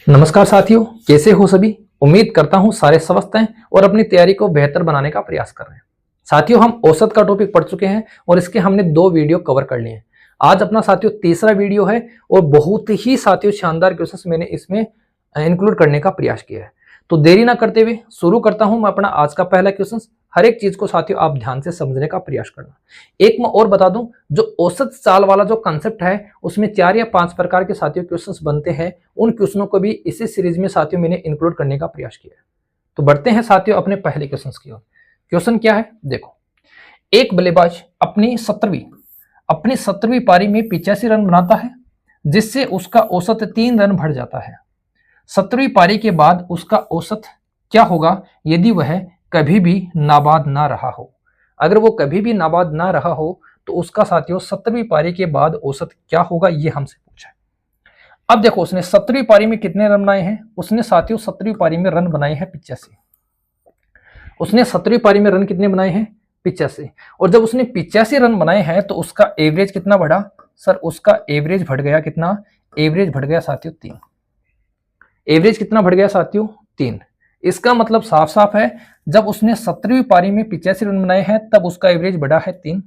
नमस्कार साथियों, कैसे हो सभी। उम्मीद करता हूं सारे स्वस्थ हैं और अपनी तैयारी को बेहतर बनाने का प्रयास कर रहे हैं। साथियों, हम औसत का टॉपिक पढ़ चुके हैं और इसके हमने 2 वीडियो कवर कर लिए हैं। आज अपना साथियों तीसरा वीडियो है और बहुत ही साथियों शानदार क्वेश्चंस मैंने इसमें इंक्लूड करने का प्रयास किया है। तो देरी ना करते हुए शुरू करता हूं मैं अपना आज का पहला क्वेश्चन। हर एक चीज को साथियों आप ध्यान से समझने का प्रयास करना। एक मैं और बता दूं, जो औसत साल वाला जो कंसेप्ट है उसमें 4 या 5 प्रकार के साथियों क्वेश्चंस बनते हैं। उन क्वेश्चनों को भी इसी सीरीज में साथियों मैंने इंक्लूड करने का प्रयास किया है। तो बढ़ते हैं साथियों अपने पहले क्वेश्चन की ओर। क्वेश्चन क्या है देखो, एक बल्लेबाज अपनी 17वीं पारी में 85 रन बनाता है, जिससे उसका औसत 3 रन बढ़ जाता है। 17वीं पारी के बाद उसका औसत क्या होगा यदि वह कभी भी नाबाद ना रहा हो। अगर वो कभी भी नाबाद ना रहा हो तो उसका साथियों 17वीं पारी के बाद औसत क्या होगा, ये हमसे पूछा है। अब देखो, उसने 17वीं पारी में कितने रन बनाए हैं। उसने साथियों 17वीं पारी में रन बनाए हैं 85। उसने 17वीं पारी में रन कितने बनाए हैं, 85। और जब उसने 85 रन बनाए हैं तो उसका एवरेज कितना बढ़ा सर, उसका एवरेज बढ़ गया कितना, एवरेज बढ़ गया साथियों 3। एवरेज कितना बढ़ गया साथियों, 3। इसका मतलब साफ साफ है, जब उसने 17वीं पारी में 85 रन बनाए हैं तब उसका एवरेज बढ़ा है 3।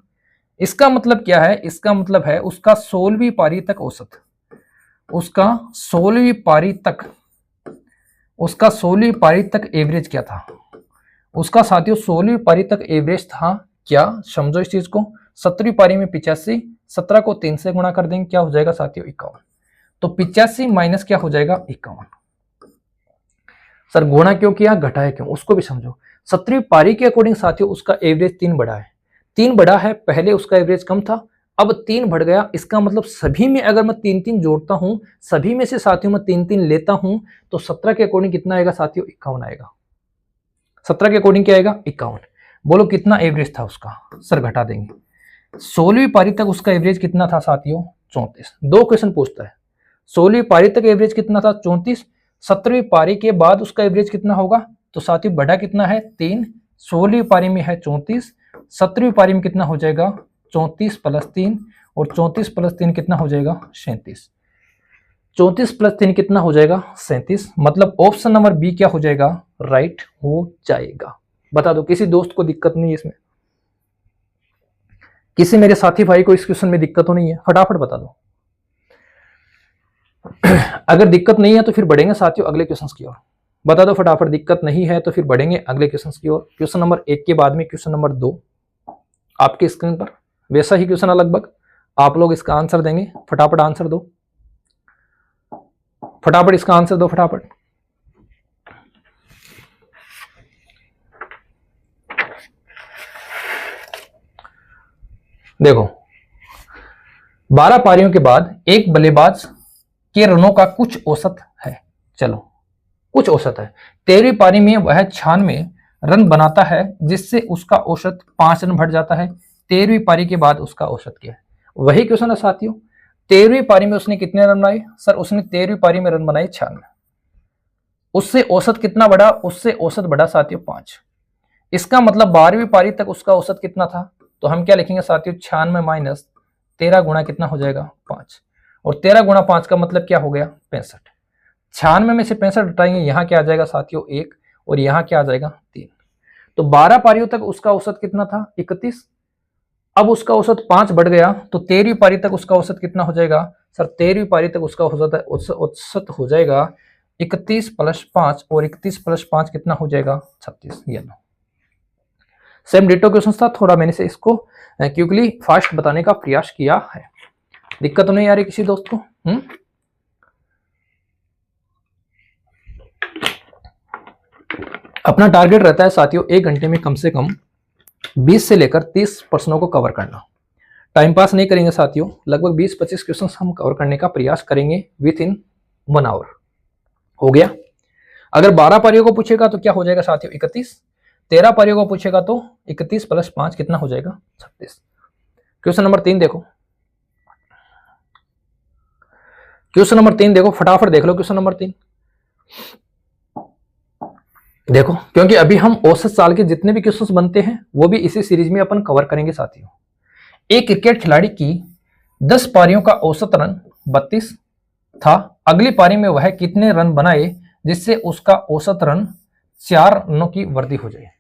इसका मतलब क्या है, इसका मतलब है उसका 16वीं पारी तक औसत, उसका 16वीं पारी तक एवरेज क्या था। उसका साथियों 16वीं पारी तक एवरेज था क्या, समझो इस चीज को। 17वीं पारी में 85, 17 को 3 से गुणा कर देंगे, क्या हो जाएगा साथियों 51। तो 85 माइनस क्या हो जाएगा 51। सर गुणा क्यों किया, घटाया क्यों, उसको भी समझो। 17वीं पारी के अकॉर्डिंग साथियों उसका एवरेज 3 बढ़ा है। 3 बढ़ा है, पहले उसका एवरेज कम था, अब 3 बढ़ गया। इसका मतलब सभी में अगर मैं 3-3 जोड़ता हूं, सभी में से साथियों मैं 3-3 लेता हूं, तो 17 के अकॉर्डिंग कितना आएगा साथियों, 51 आएगा। 17 के अकॉर्डिंग क्या आएगा, 51। बोलो कितना एवरेज था उसका, सर घटा देंगे। 16वीं पारी तक उसका एवरेज कितना था साथियों, 34। 2 क्वेश्चन पूछता है, 16वीं पारी तक एवरेज कितना था, 34। 17वीं पारी के बाद उसका एवरेज कितना होगा, तो साथियों बढ़ा कितना है, 3। 16वीं पारी में है 34, 17वीं पारी में कितना हो जाएगा, 34 प्लस 3, और 34 प्लस 3 कितना हो जाएगा, 37। 34 प्लस 3 कितना हो जाएगा, 37। मतलब ऑप्शन नंबर बी क्या हो जाएगा, राइट हो जाएगा। बता दो किसी दोस्त को दिक्कत नहीं है इसमें, किसी मेरे साथी भाई को इस क्वेश्चन में दिक्कत तो नहीं है, फटाफट बता दो। अगर दिक्कत नहीं है तो फिर बढ़ेंगे साथियों अगले क्वेश्चन की ओर। बता दो फटाफट, दिक्कत नहीं है तो फिर बढ़ेंगे अगले क्वेश्चन की ओर। क्वेश्चन नंबर 1 के बाद में क्वेश्चन नंबर 2 आपके स्क्रीन पर, वैसा ही क्वेश्चन लगभग। आप लोग इसका आंसर देंगे, फटाफट आंसर दो, फटाफट इसका आंसर दो फटाफट। देखो, 12 पारियों के बाद एक बल्लेबाज के रनों का कुछ औसत है। चलो कुछ औसत है। 13वीं पारी में वह 96 रन बनाता है, जिससे उसका औसत 5 रन बढ़ जाता है। 13वीं पारी के बाद उसका औसत क्या है, वही क्वेश्चन है साथियों। 13वीं पारी में उसने कितने रन बनाए, सर उसने 13वीं पारी में रन बनाए 96। उससे औसत कितना बढ़ा, उससे औसत बढ़ा साथियों 5। इसका मतलब 12वीं पारी तक उसका औसत कितना था, तो हम क्या लिखेंगे साथियों, 96 माइनस 13 गुणा कितना हो जाएगा 5, और 13 गुणा 5 का मतलब क्या हो गया 65। 96 में से 65 हटाएंगे, यहाँ क्या आ जाएगा साथियों 1, और यहाँ क्या आ जाएगा 3। तो 12 पारियों तक उसका औसत कितना था 31। अब उसका औसत 5 बढ़ गया, तो 13वीं पारी तक उसका औसत कितना हो जाएगा सर, 13वीं पारी तक उसका औसत हो जाएगा 31 प्लस 5, और 31 प्लस 5 कितना हो जाएगा 36। ये लो सेम डिटो क्वेश्चन था, थोड़ा मैंने से इसको क्विकली फास्ट बताने का प्रयास किया है। दिक्कत तो नहीं आ रही किसी दोस्त को। अपना टारगेट रहता है साथियों 1 घंटे में कम से कम 20 से लेकर 30 प्रश्नों को कवर करना। टाइम पास नहीं करेंगे साथियों, लगभग 20-25 क्वेश्चन हम कवर करने का प्रयास करेंगे विद इन 1 आवर। हो गया। अगर 12 पारियों को पूछेगा तो क्या हो जाएगा साथियों 31। 13 पारियों को पूछेगा तो 31 प्लस 5 कितना हो जाएगा 36। क्वेश्चन नंबर 3 देखो, क्वेश्चन नंबर 3 देखो, फटाफट देख लो क्वेश्चन नंबर 3 देखो, क्योंकि अभी हम औसत साल के जितने भी क्वेश्चंस बनते हैं वो भी इसी सीरीज में अपन कवर करेंगे साथियों। एक क्रिकेट खिलाड़ी की 10 पारियों का औसत रन 32 था, अगली पारी में वह कितने रन बनाए जिससे उसका औसत रन 4 रनों की वृद्धि हो जाए।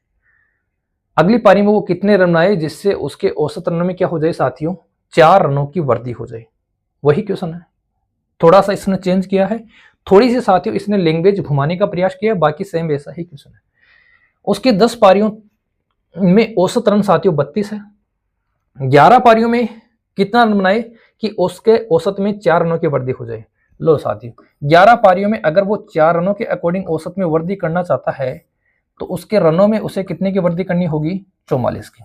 अगली पारी में वो कितने रन बनाए जिससे उसके औसत रनों में क्या हो जाए साथियों, 4 रनों की वृद्धि हो जाए। वही क्वेश्चन है, थोड़ा सा इसने चेंज किया है, थोड़ी सी साथियों इसने लैंग्वेज घुमाने का प्रयास किया, बाकी सेम वैसा ही क्वेश्चन है। उसके 10 पारियों में औसत रन साथियों 32 है। 11 पारियों में कितना रन बनाए कि उसके औसत में 4 रनों की वृद्धि हो जाए। लो साथियों, 11 पारियों में अगर वो 4 रनों के अकॉर्डिंग औसत में वृद्धि करना चाहता है तो उसके रनों में उसे कितने की वृद्धि करनी होगी, 44 की।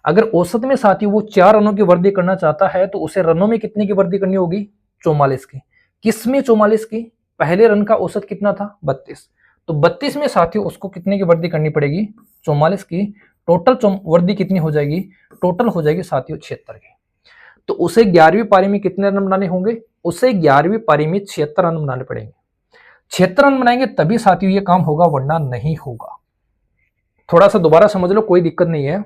अगर औसत में साथियों वो 4 रनों की वृद्धि करना चाहता है तो उसे रनों में कितने की वृद्धि करनी होगी, 44 की। किसमें 44 की, पहले रन का औसत कितना था, 32, तो 32 में साथियों उसको कितने की वृद्धि करनी पड़ेगी, 44 की। टोटल वृद्धि कितनी हो जाएगी, टोटल हो जाएगी साथियों 76 की। तो उसे 11वीं पारी में कितने रन बनाने होंगे, उसे 11वीं पारी में 76 रन बनाने पड़ेंगे। 76 रन बनाएंगे तभी साथियों ये काम होगा, वरना नहीं होगा। थोड़ा सा दोबारा समझ लो, कोई दिक्कत नहीं है।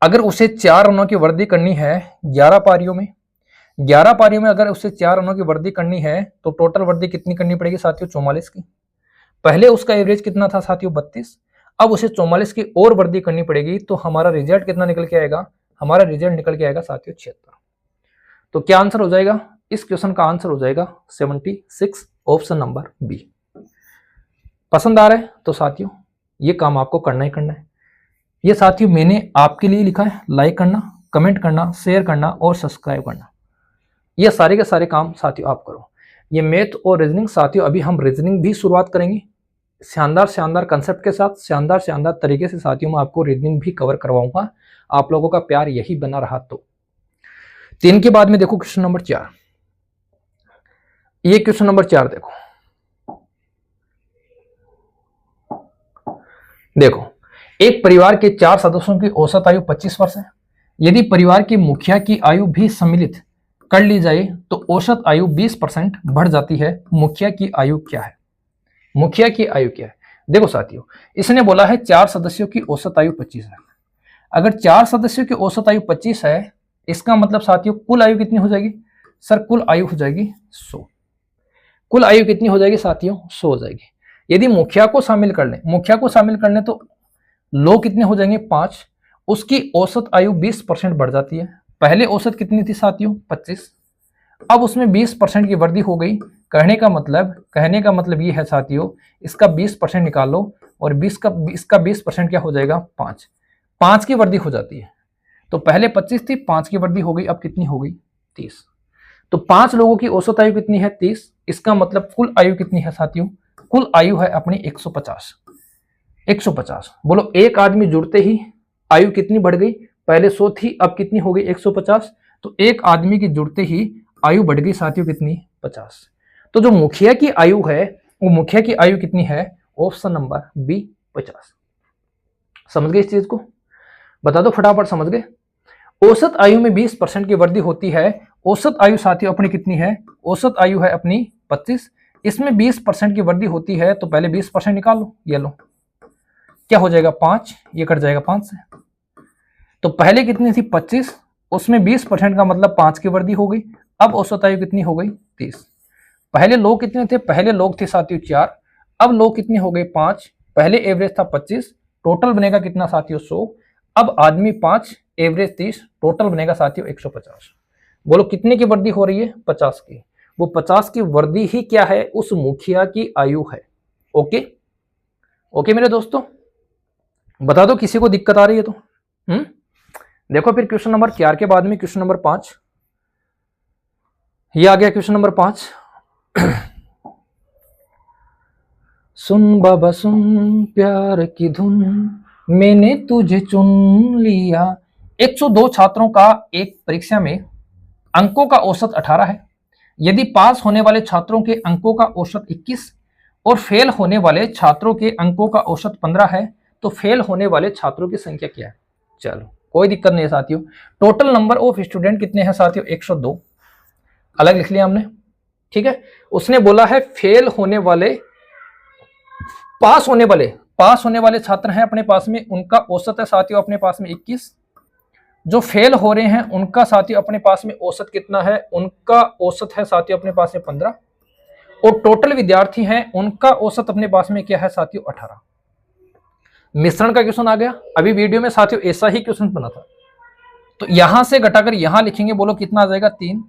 अगर उसे 4 रनों की वृद्धि करनी है 11 पारियों में, 11 पारियों में अगर उसे 4 रनों की वृद्धि करनी है तो टोटल वृद्धि कितनी करनी पड़ेगी साथियों, 44 की। पहले उसका एवरेज कितना था साथियों, 32, अब उसे 44 की और वृद्धि करनी पड़ेगी, तो हमारा रिजल्ट कितना निकल के आएगा, हमारा रिजल्ट निकल के आएगा साथियों 76। तो क्या आंसर हो जाएगा, इस क्वेश्चन का आंसर हो जाएगा 76, ऑप्शन नंबर बी। पसंद आ रहा है तो साथियों ये काम आपको करना ही करना है। ये साथियों मैंने आपके लिए लिखा है, लाइक करना, कमेंट करना, शेयर करना और सब्सक्राइब करना। ये सारे के सारे काम साथियों आप करो। ये मैथ और रीजनिंग साथियों, अभी हम रीजनिंग भी शुरुआत करेंगे शानदार शानदार कंसेप्ट के साथ, शानदार शानदार तरीके से साथियों मैं आपको रीजनिंग भी कवर करवाऊंगा। आप लोगों का प्यार यही बना रहा तो। 3 के बाद में देखो क्वेश्चन नंबर 4। ये क्वेश्चन नंबर 4 देखो, देखो एक परिवार के 4 सदस्यों की औसत आयु 25 वर्ष है। यदि परिवार के मुखिया की आयु भी सम्मिलित कर ली जाए तो औसत आयु 20% बढ़ जाती है। मुखिया की आयु क्या है, मुखिया की आयु क्या है। देखो साथियों इसने बोला है 4 सदस्यों की औसत आयु 25 है। अगर 4 सदस्यों की औसत आयु 25 है, इसका मतलब साथियों कुल आयु कितनी हो जाएगी, सर कुल आयु हो जाएगी 100। कुल आयु कितनी हो जाएगी साथियों, 100 हो जाएगी। यदि मुखिया को शामिल कर लें, मुखिया को शामिल करने तो लोग कितने हो जाएंगे, 5, उसकी औसत आयु 20% बढ़ जाती है। पहले औसत कितनी थी साथियों, 25, अब उसमें 20% की वृद्धि हो गई। कहने का मतलब ये है साथियों, इसका 20% निकालो और 20 क्या हो जाएगा, 5 की वृद्धि हो जाती है। तो पहले 25 थी, 5 की वृद्धि हो गई, अब कितनी हो गई, 30। तो 5 लोगों की औसत आयु कितनी है, 30। इसका मतलब कुल आयु कितनी है साथियों, कुल आयु है अपनी 150। 150 बोलो, एक आदमी जुड़ते ही आयु कितनी बढ़ गई, पहले 100 थी अब कितनी हो गई, 150। तो एक आदमी की जुड़ते ही आयु बढ़ गई साथियों कितनी, 50। तो जो मुखिया की आयु है वो मुखिया की आयु कितनी है, ऑप्शन नंबर बी 50। समझ गए इस चीज को, बता दो फटाफट, समझ गए। औसत आयु में 20% की वृद्धि होती है। औसत आयु साथियों अपनी कितनी है, औसत आयु है अपनी 25, इसमें 20% की वृद्धि होती है, तो पहले 20% निकाल लो, ये लो क्या हो जाएगा, 5, ये कट जाएगा 5 से। तो पहले कितनी थी, 25, उसमें 20% का मतलब 5 की वृद्धि हो गई। अब औसत आयु कितनी हो गई, 30। पहले लोग कितने थे, पहले लोग थे साथियों 4, अब लोग कितने हो गए, 5। पहले एवरेज था 25, टोटल बनेगा कितना साथियों, 100। अब आदमी 5, एवरेज 30, टोटल बनेगा साथियों 150। बोलो कितने की वृद्धि हो रही है, 50 की। वो 50 की वृद्धि ही क्या है, उस मुखिया की आयु है। ओके ओके मेरे दोस्तों, बता दो किसी को दिक्कत आ रही है तो। देखो फिर क्वेश्चन नंबर 4 के बाद में क्वेश्चन नंबर 5, ये आ गया क्वेश्चन नंबर 5। सुन बाबा सुन प्यार की धुन, मैंने तुझे चुन लिया। 102 छात्रों का एक परीक्षा में अंकों का औसत 18 है। यदि पास होने वाले छात्रों के अंकों का औसत 21 और फेल होने वाले छात्रों के अंकों का औसत 15 है, तो फेल होने वाले छात्रों की संख्या क्या है। चलो कोई दिक्कत नहीं है साथियों। टोटल नंबर ऑफ स्टूडेंट कितने हैं साथियों, 102, अलग लिख लिया हमने, ठीक है। उसने बोला है फेल होने वाले, पास होने वाले छात्र हैं अपने पास में, उनका औसत है साथियों अपने पास में 21, जो फेल हो रहे हैं उनका साथियों अपने पास में औसत कितना है, उनका औसत है साथियों अपने पास में 15, और टोटल विद्यार्थी हैं उनका औसत अपने पास में क्या है साथियों 18। मिश्रण का क्वेश्चन आ गया। अभी वीडियो में साथियों ऐसा ही क्वेश्चन बना था, तो यहां से घटाकर यहां लिखेंगे, बोलो कितना आ जाएगा 3।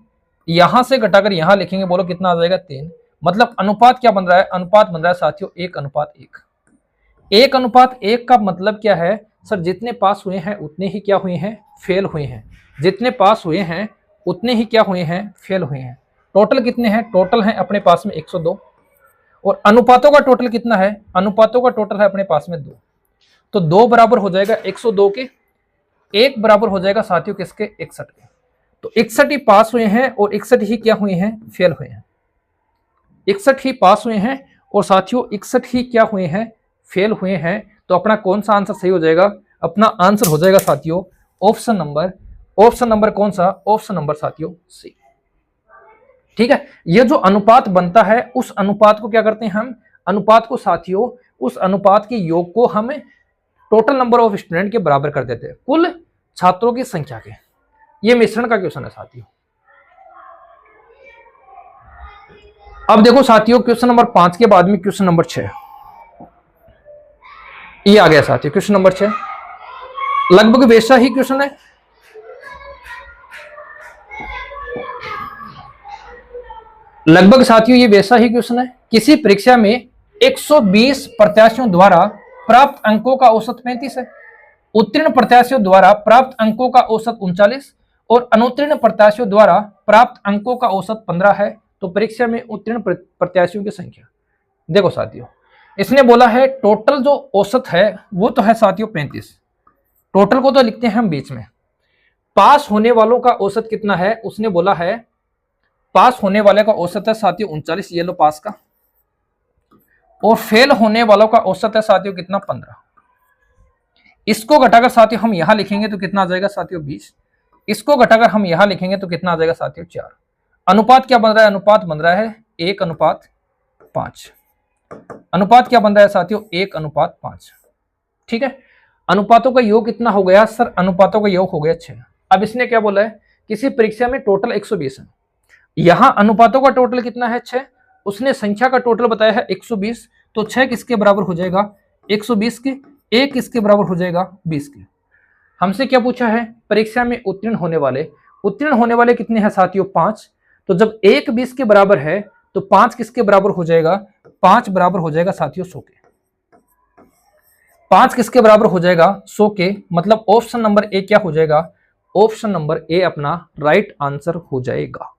यहां से घटाकर यहां लिखेंगे, बोलो कितना आ जाएगा 3। मतलब अनुपात क्या बन रहा है, अनुपात बन रहा है साथियों 1:1। 1:1 का मतलब क्या है सर, जितने पास हुए हैं उतने ही क्या हुए हैं, फेल हुए हैं। जितने पास हुए हैं उतने ही क्या हुए हैं, फेल हुए हैं। टोटल कितने हैं, टोटल है अपने पास में 102, और अनुपातों का टोटल कितना है, अनुपातों का टोटल है अपने पास में 2। तो 2 बराबर हो जाएगा 102 के, 1 बराबर हो जाएगा साथियों किसके, 61 के। तो 61 ही पास हुए हैं और 61 ही क्या हुए हैं, फेल हुए हैं। 61 ही पास हुए हैं और साथियों 61 ही क्या हुए हैं, फेल हुए हैं। तो अपना कौन सा आंसर सही हो जाएगा, अपना आंसर हो जाएगा साथियों ऑप्शन नंबर कौन सा, ऑप्शन नंबर साथियों सी। ठीक है, ये जो अनुपात बनता है उस अनुपात को क्या करते हैं हम, अनुपात को साथियों, उस अनुपात के योग को हम टोटल नंबर ऑफ स्टूडेंट के बराबर कर देते हैं, कुल छात्रों की संख्या के। ये मिश्रण का क्वेश्चन है साथियों। अब देखो साथियों क्वेश्चन नंबर 5 के बाद में क्वेश्चन नंबर 6 ये आ गया साथियों। क्वेश्चन नंबर 6 लगभग वैसा ही क्वेश्चन है, लगभग साथियों ये वैसा ही क्वेश्चन है। किसी परीक्षा में 120 प्रत्याशियों द्वारा प्राप्त अंकों का औसत 35 है, उत्तीर्ण प्रत्याशियों द्वारा प्राप्त अंकों का औसत 39 और अनुत्तीर्ण प्रत्याशियों द्वारा प्राप्त अंकों का औसत 15 है। तो परीक्षा में उत्तीर्ण प्रत्याशियों की संख्या। देखो साथियों, इसने बोला है टोटल जो औसत है वो तो है साथियों 35, टोटल को तो लिखते हैं हम बीच में। पास होने वालों का औसत कितना है, उसने बोला है पास होने वाले का औसत है साथियों 39, ये लो पास का, और फेल होने वालों का औसत है साथियों कितना, 15। इसको घटाकर साथियों हम यहां लिखेंगे तो कितना आ जाएगा साथियों 20। इसको घटाकर हम यहां लिखेंगे तो कितना आ जाएगा साथियों 4। अनुपात क्या बन रहा है, अनुपात बन रहा है 1:5। अनुपात क्या बन रहा है साथियों, 1:5। ठीक है, अनुपातों का योग कितना हो गया सर, अनुपातों का योग हो गया 6। अब इसने क्या बोला है, किसी परीक्षा में टोटल 120 है, यहां अनुपातों का टोटल कितना है 6, उसने संख्या का टोटल बताया है 120, तो 6 किसके बराबर हो जाएगा, 120 के, 1 किसके बराबर हो जाएगा, 20 के। हमसे क्या पूछा है, परीक्षा में उत्तीर्ण होने वाले कितने हैं साथियों, 5। तो जब 1 20 के बराबर है तो 5 किसके बराबर हो जाएगा, 5 बराबर हो जाएगा साथियों 100 के। 5 किसके बराबर हो जाएगा, 100 के। मतलब ऑप्शन नंबर ए क्या हो जाएगा, ऑप्शन नंबर ए अपना राइट आंसर हो जाएगा।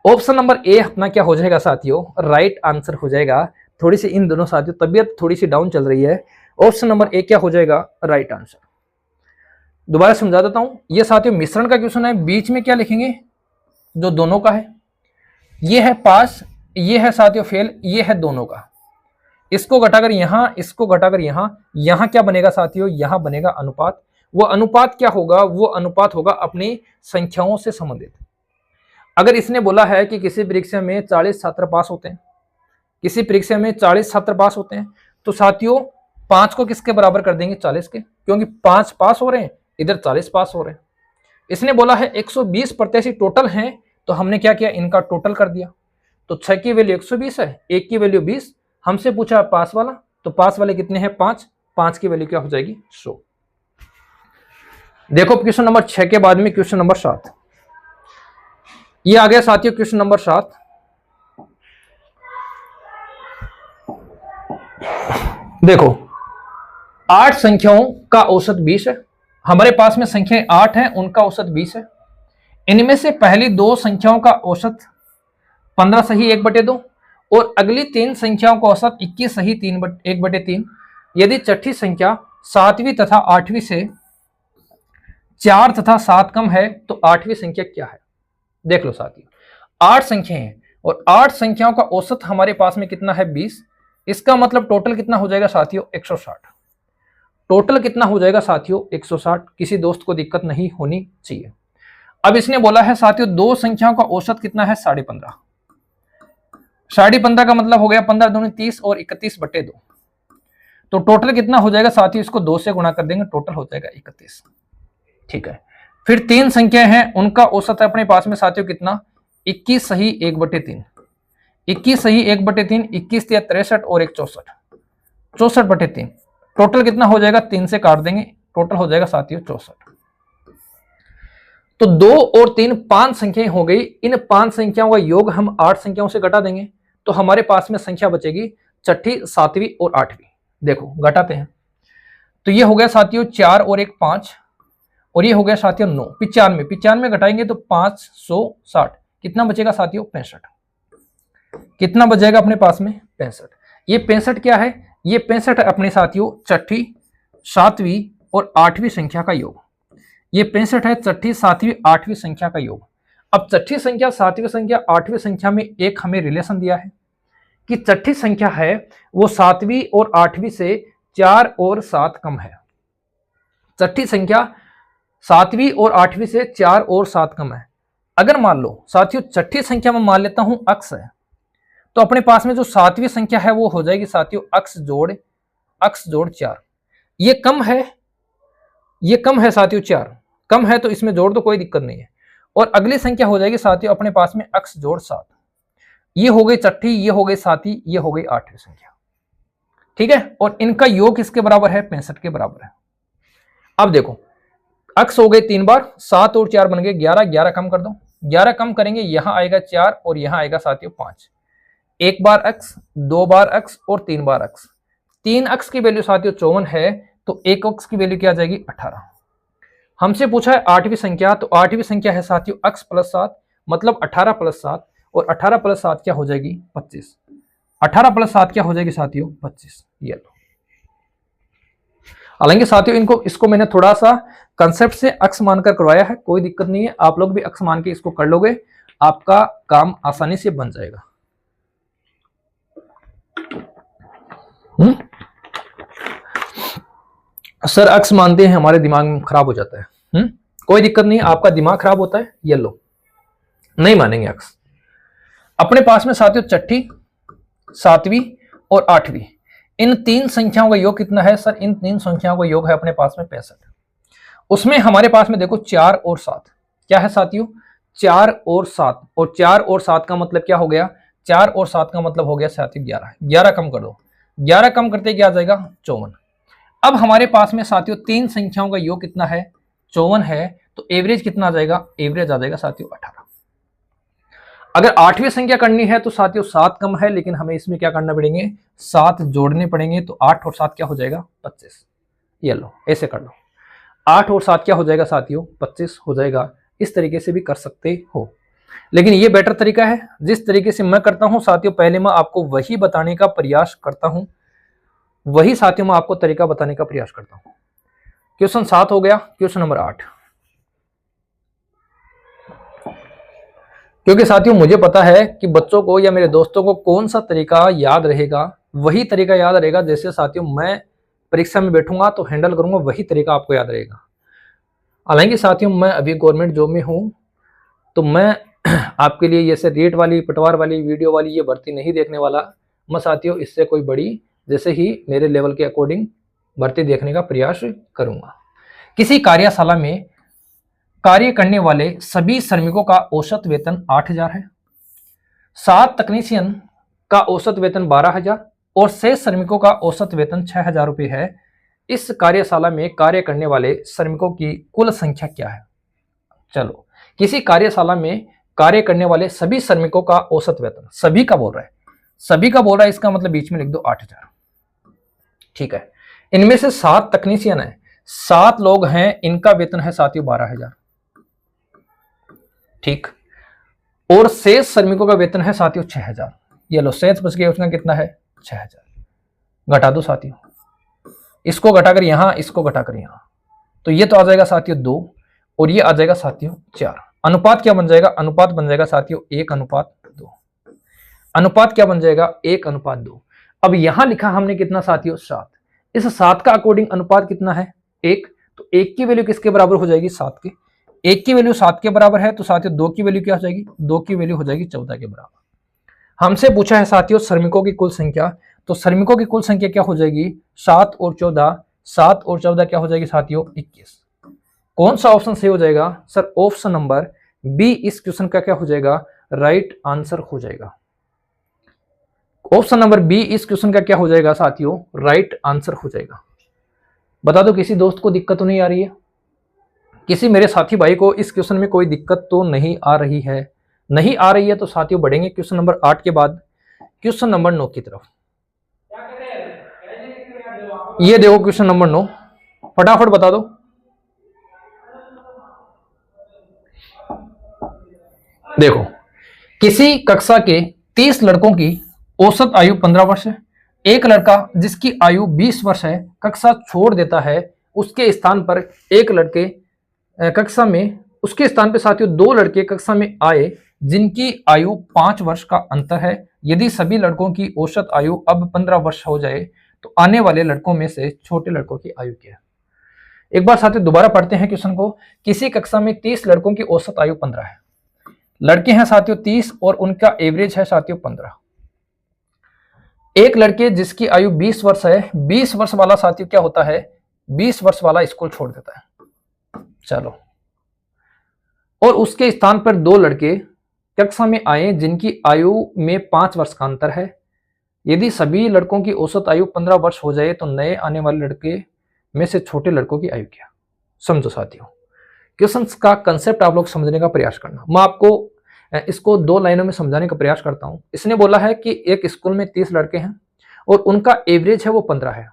ऑप्शन नंबर ए अपना क्या हो जाएगा साथियों, राइट आंसर हो जाएगा। थोड़ी सी इन दोनों साथियों तबीयत थोड़ी सी डाउन चल रही है, ऑप्शन नंबर ए क्या हो जाएगा, राइट आंसर। दोबारा समझा देता हूं, ये साथियों मिश्रण का क्वेश्चन है, बीच में क्या लिखेंगे, जो दोनों का है, ये है पास, ये है साथियों फेल, ये है दोनों का। इसको घटाकर यहां, इसको घटाकर यहां, यहां क्या बनेगा साथियों, यहां बनेगा अनुपात। वो अनुपात क्या होगा, वो अनुपात होगा अपनी संख्याओं से संबंधित। अगर इसने बोला है कि किसी परीक्षा में 40 छात्र पास होते हैं, किसी परीक्षा में 40 छात्र पास होते हैं, तो साथियों 5 को किसके बराबर कर देंगे, 40 के, क्योंकि 5 पास हो रहे हैं, इधर 40 पास हो रहे हैं। इसने बोला है 120 प्रत्याशी टोटल हैं, तो हमने क्या किया, इनका टोटल कर दिया। तो 6 की वैल्यू 120 है, 1 की वैल्यू 20। हमसे पूछा पास वाला, तो पास वाले कितने हैं, 5। 5 की वैल्यू क्या हो जाएगी, 100। देखो क्वेश्चन नंबर 6 के बाद में क्वेश्चन नंबर 7 ये आ गया साथियों। क्वेश्चन नंबर 7 देखो, 8 संख्याओं का औसत 20 है। हमारे पास में संख्याएं 8 हैं, उनका औसत 20 है। इनमें से पहली 2 संख्याओं का औसत 15 सही 1/2 और अगली 3 संख्याओं का औसत 21 सही 1/3। यदि छठी संख्या 7वीं तथा 8वीं से 4 तथा 7 कम है तो 8वीं संख्या क्या है। देख लो साथियों, 8 संख्याएं हैं और 8 संख्याओं का औसत हमारे पास में कितना है, 20। इसका मतलब टोटल कितना हो जाएगा साथियों, 160। टोटल कितना हो जाएगा साथियों, 160। किसी दोस्त को दिक्कत नहीं होनी चाहिए। अब इसने बोला है साथियों 2 संख्याओं का औसत कितना है, 15.5। 15.5 का मतलब हो गया 15 दूनी 30 और 31/2। तो टोटल कितना हो जाएगा साथियों, इसको 2 से गुणा कर देंगे, टोटल हो जाएगा 31। ठीक है, फिर 3 संख्याएं हैं, उनका औसत है अपने पास में साथियों कितना, 21 सही 1/3, 21 सही 1/3, 21 या 63 और 1 64, 64/3। टोटल कितना हो जाएगा, 3 से काट देंगे, टोटल हो जाएगा साथियों 64। तो 2 और 3 5 संख्याएं हो गई। इन 5 संख्याओं का योग हम 8 संख्याओं से घटा देंगे, तो हमारे पास में संख्या बचेगी छठी, सातवीं और आठवीं। देखो घटाते हैं, तो ये हो गया साथियों 4 और 1 5, और ये हो गया साथियों 9, 95, 95 घटाएंगे तो 560, कितना बचेगा साथियों 65। कितना बचेगा अपने पास में 65। ये 65 क्या है, ये 65 अपने साथियों छठी, सातवीं और आठवीं संख्या का योग। ये 65 है छठी, सातवीं, आठवीं संख्या का योग। अब छठी संख्या, सातवीं संख्या, आठवीं संख्या में एक हमें रिलेशन दिया है कि छठी संख्या है वो सातवीं और आठवीं से 4 और 7 कम है। छठी संख्या सातवीं और आठवीं से 4 और 7 कम है। अगर मान लो साथियों छठी संख्या में मान लेता हूं अक्स है, तो अपने पास में जो सातवीं संख्या है वो हो जाएगी साथियों अक्स जोड़ 4। ये कम है, ये कम है साथियों 4, कम है तो इसमें जोड़ तो कोई दिक्कत नहीं है। और अगली संख्या हो जाएगी साथियों अपने पास में अक्स जोड़ 7। ये हो गई छठी, ये हो गई सातवीं, ये हो गई आठवीं संख्या। ठीक है, और इनका योग किसके बराबर है, 65 के बराबर है। अब देखो अक्स हो गए 3 बार, 7 और 4 बन गए 11, 11 कम कर दो, 11 कम करेंगे यहां आएगा 4 और यहां आएगा साथियों 5। 1 बार अक्स, 2 बार अक्स और 3 बार अक्स। 3 अक्स की वैल्यू साथियों 54 है, तो 1 अक्स की वैल्यू क्या आ जाएगी 18। हमसे पूछा है आठवीं संख्या, तो आठवीं संख्या है साथियों अक्स प्लस 7, मतलब 18 प्लस 7, और 18 प्लस 7 क्या हो जाएगी 25। 18 प्लस 7 क्या हो जाएगी साथियों 25। ये लो, हालांकि साथियों इसको मैंने थोड़ा सा कंसेप्ट से अक्स मानकर करवाया है, कोई दिक्कत नहीं है, आप लोग भी अक्स मान के इसको कर लोगे, आपका काम आसानी से बन जाएगा। सर अक्स मानते हैं हमारे दिमाग में खराब हो जाता है। कोई दिक्कत नहीं, आपका दिमाग खराब होता है, ये लो, नहीं मानेंगे अक्स। अपने पास में साथियों छठी, सातवीं और आठवीं, इन 3 संख्याओं का योग कितना है सर, इन 3 संख्याओं का योग है अपने पास में 65। उसमें हमारे पास में देखो 4 और 7 क्या है साथियों, 4 और 7, और 4 और 7 का मतलब क्या हो गया, 4 और 7 का मतलब हो गया साथियों 11। 11 कम कर दो, 11 कम करते क्या आ जाएगा 54। अब हमारे पास में साथियों 3 संख्याओं का योग कितना है 54 है, तो एवरेज कितना आ जाएगा, एवरेज आ जाएगा साथियों 18। अगर आठवीं संख्या करनी है तो साथियों 7 कम है, लेकिन हमें इसमें क्या करना पड़ेंगे, 7 जोड़ने पड़ेंगे, तो 8 और 7 क्या हो जाएगा 25। ये लो ऐसे कर लो, 8 और 7 क्या हो जाएगा साथियों 25 हो जाएगा। इस तरीके से भी कर सकते हो, लेकिन ये बेटर तरीका है। जिस तरीके से मैं करता हूं साथियों, पहले मैं आपको वही बताने का प्रयास करता हूं, वही साथियों मैं आपको तरीका बताने का प्रयास करता हूं। क्वेश्चन 7 हो गया, क्वेश्चन नंबर 8। क्योंकि साथियों मुझे पता है कि बच्चों को या मेरे दोस्तों को कौन सा तरीका याद रहेगा, वही तरीका याद रहेगा जैसे साथियों मैं परीक्षा में बैठूंगा तो हैंडल करूंगा, वही तरीका आपको याद रहेगा। हालांकि साथियों मैं अभी गवर्नमेंट जॉब में हूं, तो मैं आपके लिए जैसे रेट वाली, पटवार वाली, वीडियो वाली ये भर्ती नहीं देखने वाला। मैं साथियों इससे कोई बड़ी, जैसे ही मेरे लेवल के अकॉर्डिंग भर्ती देखने का प्रयास करूंगा। किसी कार्यशाला में कार्य करने वाले सभी श्रमिकों का औसत वेतन 8000 है, 7 तकनीशियन का औसत वेतन 12000 और 6 श्रमिकों का औसत वेतन 6000 रुपये है। इस कार्यशाला में कार्य करने वाले श्रमिकों की कुल संख्या क्या है। चलो, किसी कार्यशाला में कार्य करने वाले सभी श्रमिकों का औसत वेतन, सभी का बोल रहा है, सभी का बोल रहा है, इसका मतलब बीच में लिख दो 8000। ठीक है, इनमें से 7 तकनीशियन है, 7 लोग हैं, इनका वेतन है साथियों 12000। ठीक, और शेष श्रमिकों का वेतन है साथियों 6000। ये लो शेष बच गया, उसका कितना है 6000। घटा दो साथियों, इसको घटाकर यहां, इसको घटाकर यहां, तो ये तो आ जाएगा साथियों 2 और ये आ जाएगा साथियों 4। अनुपात क्या बन जाएगा, अनुपात बन जाएगा साथियों 1:2। अनुपात क्या बन जाएगा 1:2। अब यहां लिखा हमने कितना साथियों 7, इस 7 का अकॉर्डिंग अनुपात कितना है 1, तो 1 की वैल्यू किसके बराबर हो जाएगी 7 के, 1 की वैल्यू 7 के बराबर है, तो साथियों 2 की वैल्यू क्या हो जाएगी, 2 की वैल्यू हो जाएगी 14 के बराबर। हमसे पूछा है साथियों श्रमिकों की कुल संख्या, तो श्रमिकों की कुल संख्या क्या हो जाएगी 7 और 14, 7 और 14 क्या हो जाएगी साथियों 21। कौन सा ऑप्शन सही हो जाएगा सर? ऑप्शन नंबर बी इस क्वेश्चन का क्या हो जाएगा? राइट आंसर हो जाएगा। ऑप्शन नंबर बी इस क्वेश्चन का क्या हो जाएगा साथियों? राइट आंसर हो जाएगा। बता दो किसी दोस्त को दिक्कत तो नहीं आ रही है? किसी मेरे साथी भाई को इस क्वेश्चन में कोई दिक्कत तो नहीं आ रही है? नहीं आ रही है तो साथियों बढ़ेंगे क्वेश्चन नंबर 8 के बाद क्वेश्चन नंबर 9 की तरफ। ये देखो क्वेश्चन नंबर 9, फटाफट बता दो। देखो, किसी कक्षा के 30 लड़कों की औसत आयु 15 वर्ष है। एक लड़का जिसकी आयु 20 वर्ष है कक्षा छोड़ देता है। उसके स्थान पर एक लड़के कक्षा में, उसके स्थान पर साथियों 2 लड़के कक्षा में आए जिनकी आयु 5 वर्ष का अंतर है। यदि सभी लड़कों की औसत आयु अब 15 वर्ष हो जाए तो आने वाले लड़कों में से छोटे लड़कों की आयु क्या है? एक बार साथियों दोबारा पढ़ते हैं क्वेश्चन को। किसी कक्षा में 30 लड़कों की औसत आयु 15 है। लड़के हैं साथियों 30 और उनका एवरेज है साथियों 15। एक लड़के जिसकी आयु 20 वर्ष है, 20 वर्ष वाला साथियों क्या होता है? 20 वर्ष वाला स्कूल छोड़ देता है। चलो, और उसके स्थान पर 2 लड़के कक्षा में आए जिनकी आयु में 5 वर्ष का अंतर है। यदि सभी लड़कों की औसत आयु 15 वर्ष हो जाए तो नए आने वाले लड़के में से छोटे लड़कों की आयु क्या? समझो साथियों, क्वेश्चन का कंसेप्ट आप लोग समझने का प्रयास करना। मैं आपको इसको 2 लाइनों में समझाने का प्रयास करता हूं। इसने बोला है कि एक स्कूल में 30 लड़के हैं और उनका एवरेज है वो 15 है।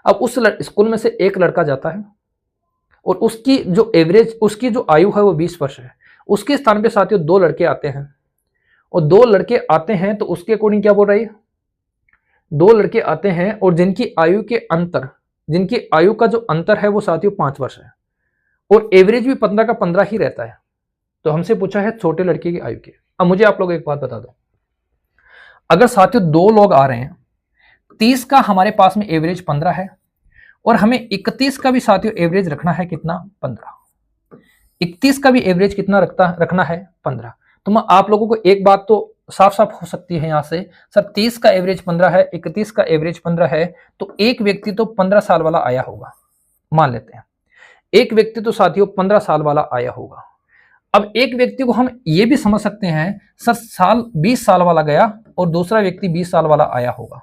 अब उस स्कूल में से एक लड़का जाता है और उसकी जो एवरेज, उसकी जो आयु है वो 20 वर्ष है। उसके स्थान पे साथियों 2 लड़के आते हैं और 2 लड़के आते हैं तो उसके अकॉर्डिंग क्या बोल रही है? 2 लड़के आते हैं और जिनकी आयु के अंतर, जिनकी आयु का जो अंतर है वो साथियों 5 वर्ष है और एवरेज भी 15 का 15 ही रहता है। तो हमसे पूछा है छोटे लड़के की आयु की। अब मुझे आप लोग एक बात बता दो, अगर साथियों 2 लोग आ रहे हैं, 30 का हमारे पास में एवरेज 15 है और हमें 31 का भी साथियों एवरेज रखना है कितना? 15। 31 का भी एवरेज कितना रखना है? 15। तो मैं आप लोगों को एक बात तो साफ साफ हो सकती है यहां से, सर 30 का एवरेज 15 है, 31 का एवरेज 15 है, तो एक व्यक्ति तो 15 साल वाला आया होगा। मान लेते हैं एक व्यक्ति तो साथियों 15 साल वाला आया होगा। अब एक व्यक्ति को हम ये भी समझ सकते हैं सर 20 साल वाला गया और दूसरा व्यक्ति 20 साल वाला आया होगा।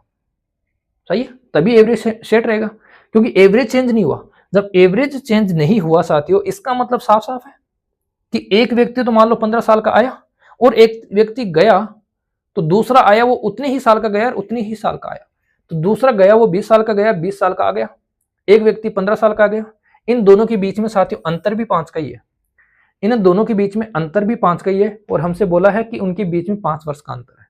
सही है, तभी एवरेज सेट रहेगा, क्योंकि एवरेज चेंज नहीं हुआ। जब एवरेज चेंज नहीं हुआ साथियों, इसका मतलब साफ साफ है कि एक व्यक्ति तो मान लो 15 साल का आया और एक व्यक्ति गया तो दूसरा आया वो उतने ही साल का गया और उतनी ही साल का आया। तो दूसरा गया वो 20 साल का गया, 20 साल का आ गया, एक व्यक्ति 15 साल का आ गया। इन दोनों के बीच में साथियों अंतर भी 5 का ही है। इन दोनों के बीच में अंतर भी 5 का ही है और हमसे बोला है कि उनके बीच में 5 वर्ष का अंतर है।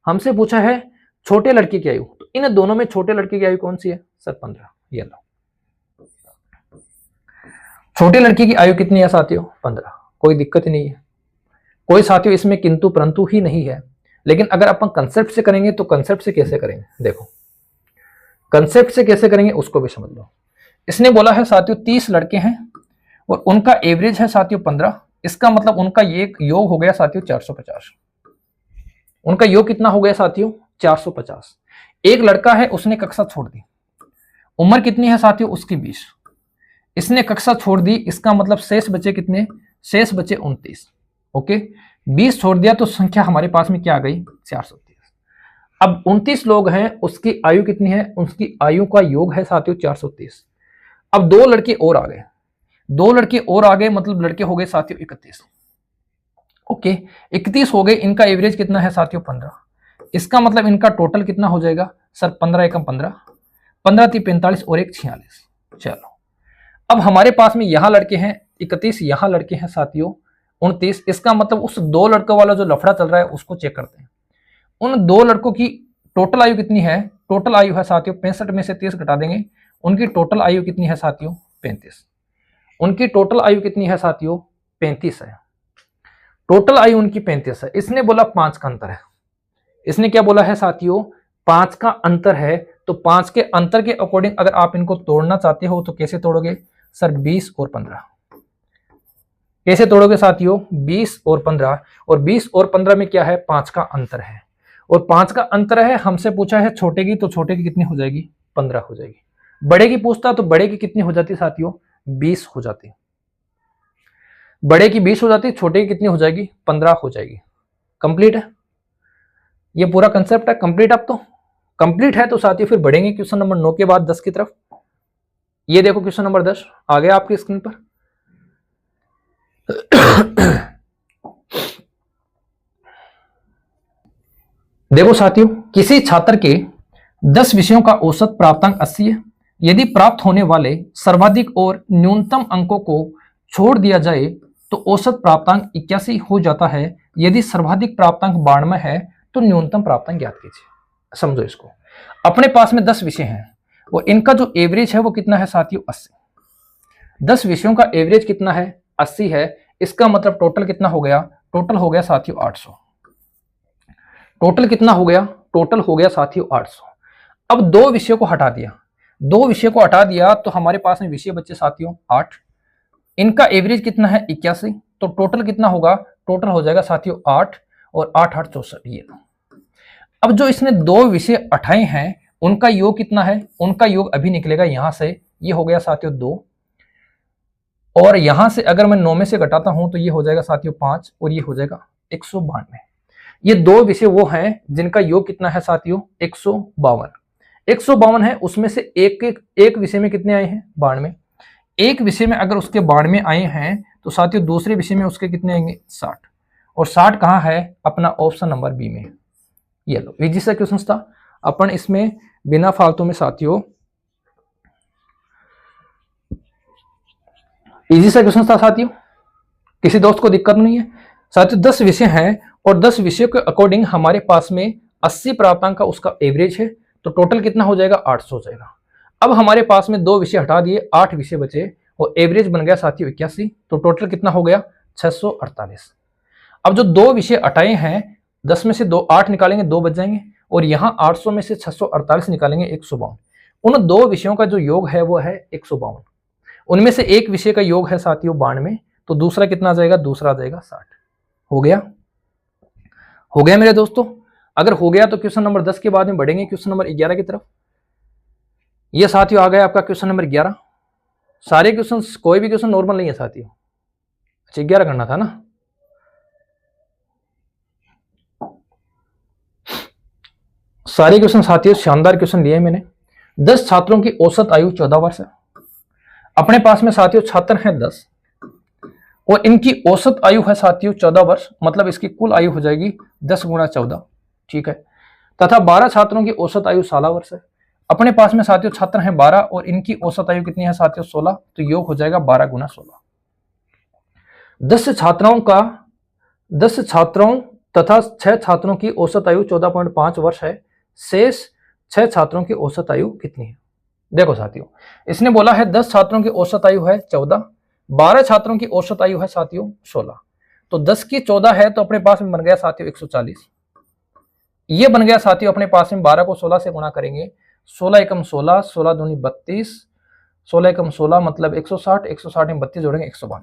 हमसे पूछा है छोटे लड़के की आयु, तो इन दोनों में छोटे लड़के की आयु कौन सी है? सर 15। ये लो, छोटे लड़के की आयु कितनी है साथियों? 15। कोई दिक्कत ही नहीं है, कोई साथियों इसमें किंतु परंतु ही नहीं है। लेकिन अगर अपन कंसेप्ट से करेंगे तो कंसेप्ट से कैसे करेंगे? देखो, कंसेप्ट से कैसे करेंगे उसको भी समझ लो। इसने बोला है साथियों 30 लड़के हैं और उनका एवरेज है साथियों 15। इसका मतलब उनका ये योग हो गया साथियों 450। उनका योग कितना हो गया साथियों? 450। एक लड़का है उसने कक्षा छोड़ दी, उम्र कितनी है साथियों? उसकी 20। इसने कक्षा छोड़ दी, इसका मतलब शेष बचे कितने? शेष बचे 29। ओके, 20 छोड़ दिया तो संख्या हमारे पास में क्या आ गई? 430। अब 29 लोग हैं, उसकी आयु कितनी है? उसकी आयु का योग है साथियों 430। अब 2 लड़के और आ गए, 2 लड़के और आ गए, मतलब लड़के हो गए साथियों 31। ओके, 31 हो गए, इनका एवरेज कितना है साथियों? 15। इसका मतलब इनका टोटल कितना हो जाएगा? सर 15 एकम 15, 15 × 45 और 1 46। चलो, अब हमारे पास में यहां लड़के हैं 31, यहां लड़के हैं साथियों 29। इसका मतलब उस 2 लड़कों वाला जो लफड़ा चल रहा है उसको चेक करते हैं। उन 2 लड़कों की टोटल आयु कितनी है? टोटल आयु है साथियों 65 में से 30 घटा देंगे, उनकी टोटल आयु कितनी है साथियों? 35। उनकी टोटल आयु कितनी है साथियों? 35 है। टोटल आयु उनकी 35 है। इसने बोला 5 का अंतर है। इसने क्या बोला है साथियों? 5 का अंतर है। तो 5 के अंतर के अकॉर्डिंग अगर आप इनको तोड़ना चाहते हो तो कैसे तोड़ोगे? सर 20 और 15। कैसे तोड़ोगे साथियों? 20 और 15, और 20 और 15 में क्या है? 5 का अंतर है, और 5 का अंतर है। हमसे पूछा है छोटे की, तो छोटे की कितनी हो जाएगी? 15 हो जाएगी। बड़े की पूछता तो बड़े की कितनी हो जाती साथियों? 20 हो जाती। बड़े की 20 हो जाती है, छोटे की कितनी हो जाएगी, 15 हो जाएगी। कंप्लीट है, ये पूरा कंसेप्ट है कंप्लीट। अब तो कंप्लीट है तो साथियों फिर बढ़ेंगे क्वेश्चन नंबर 9 के बाद 10 की तरफ। ये देखो क्वेश्चन नंबर 10 आ गया आपकी स्क्रीन पर। देखो साथियों, किसी छात्र के 10 विषयों का औसत प्राप्तांक 80 है। यदि प्राप्त होने वाले सर्वाधिक और न्यूनतम अंकों को छोड़ दिया जाए तो औसत प्राप्तांक 81 हो जाता है। यदि सर्वाधिक प्राप्तांक 92 है तो न्यूनतम प्राप्तांक ज्ञात कीजिए। समझो इसको, अपने पास में 10 विषय हैं और इनका जो एवरेज है वो कितना है साथियों, 80। 10 विषयों का एवरेज कितना है, 80 है। इसका मतलब टोटल कितना हो गया, टोटल हो गया साथियों 800। टोटल कितना हो गया, टोटल हो गया साथियों 800। अब 2 विषयों को हटा दिया, 2 विषयों को हटा दिया तो हमारे पास में विषय बच्चे साथियों 8। इनका एवरेज कितना है 81, तो टोटल कितना होगा, टोटल हो जाएगा साथियों 8 और 8 8 64। ये अब जो इसने 2 विषय हटाए हैं उनका योग कितना है, उनका योग अभी निकलेगा यहां से, ये हो गया साथियों 2 और यहां से अगर मैं 9 में से घटाता हूं तो ये हो जाएगा साथियों 5 और ये हो जाएगा 192। ये 2 विषय वो हैं जिनका योग कितना है साथियों 152। 152 है, उसमें से एक विषय में कितने आए हैं, 92। एक विषय में अगर उसके 92 आए हैं तो साथियों दूसरे विषय में उसके कितने आएंगे, 60। और 60 कहाँ है, अपना ऑप्शन नंबर बी में। ये लो, इजी सा क्वेश्चन था, अपन इसमें बिना फालतू में साथियों इजी सा क्वेश्चन था साथियों, किसी दोस्त को दिक्कत नहीं है। साथियों 10 विषय हैं और 10 विषयों के अकॉर्डिंग हमारे पास में 80 प्राप्तांक का उसका एवरेज है, तो टोटल कितना हो जाएगा, 800 हो जाएगा। अब हमारे पास में 2 विषय हटा दिए, 8 विषय बचे और एवरेज बन गया साथियों 81, तो टोटल कितना हो गया 648। अब जो 2 विषय हटाए हैं 10 में से 2 8 निकालेंगे, 2 बच जाएंगे और यहां 800 में से 648 निकालेंगे, 152। उन 2 विषयों का जो योग है वो है 152। उनमें से एक विषय का योग है साथियों 92, तो दूसरा कितना आ जाएगा, दूसरा आ जाएगा 60। हो गया, हो गया मेरे दोस्तों। अगर हो गया तो क्वेश्चन नंबर 10 के बाद में बढ़ेंगे क्वेश्चन नंबर 11 की तरफ। ये साथियों आ गया आपका क्वेश्चन नंबर 11। सारे क्वेश्चन, कोई भी क्वेश्चन नॉर्मल नहीं है साथियों। अच्छा 11 करना था ना। सारे क्वेश्चन साथियों शानदार क्वेश्चन लिए मैंने। 10 छात्रों की औसत आयु 14 वर्ष है। अपने पास में साथियों छात्र हैं 10 और इनकी औसत आयु है साथियों 14 वर्ष, मतलब इसकी कुल आयु हो जाएगी 10 गुणा 14, ठीक है। तथा 12 छात्रों की औसत आयु 16 वर्ष है। अपने पास में साथियों छात्र हैं 12 और इनकी औसत आयु कितनी है साथियों 16, तो योग हो जाएगा 12 गुना 16। 10 छात्रों तथा 6 छात्रों की औसत आयु 14.5 वर्ष है। शेष 6 छात्रों की औसत आयु कितनी है। देखो साथियों, इसने बोला है 10 छात्रों की औसत आयु है 14, 12 छात्रों की औसत आयु है साथियों 16, तो 10 की 14 है तो अपने पास में बन गया साथियों 140। ये बन गया साथियों अपने पास में 12 को 16 से गुणा करेंगे, 16 एकम 16, 16 दूनी 32, 16 एकम 16 मतलब 160, 160 में 32 जोड़ेंगे 152।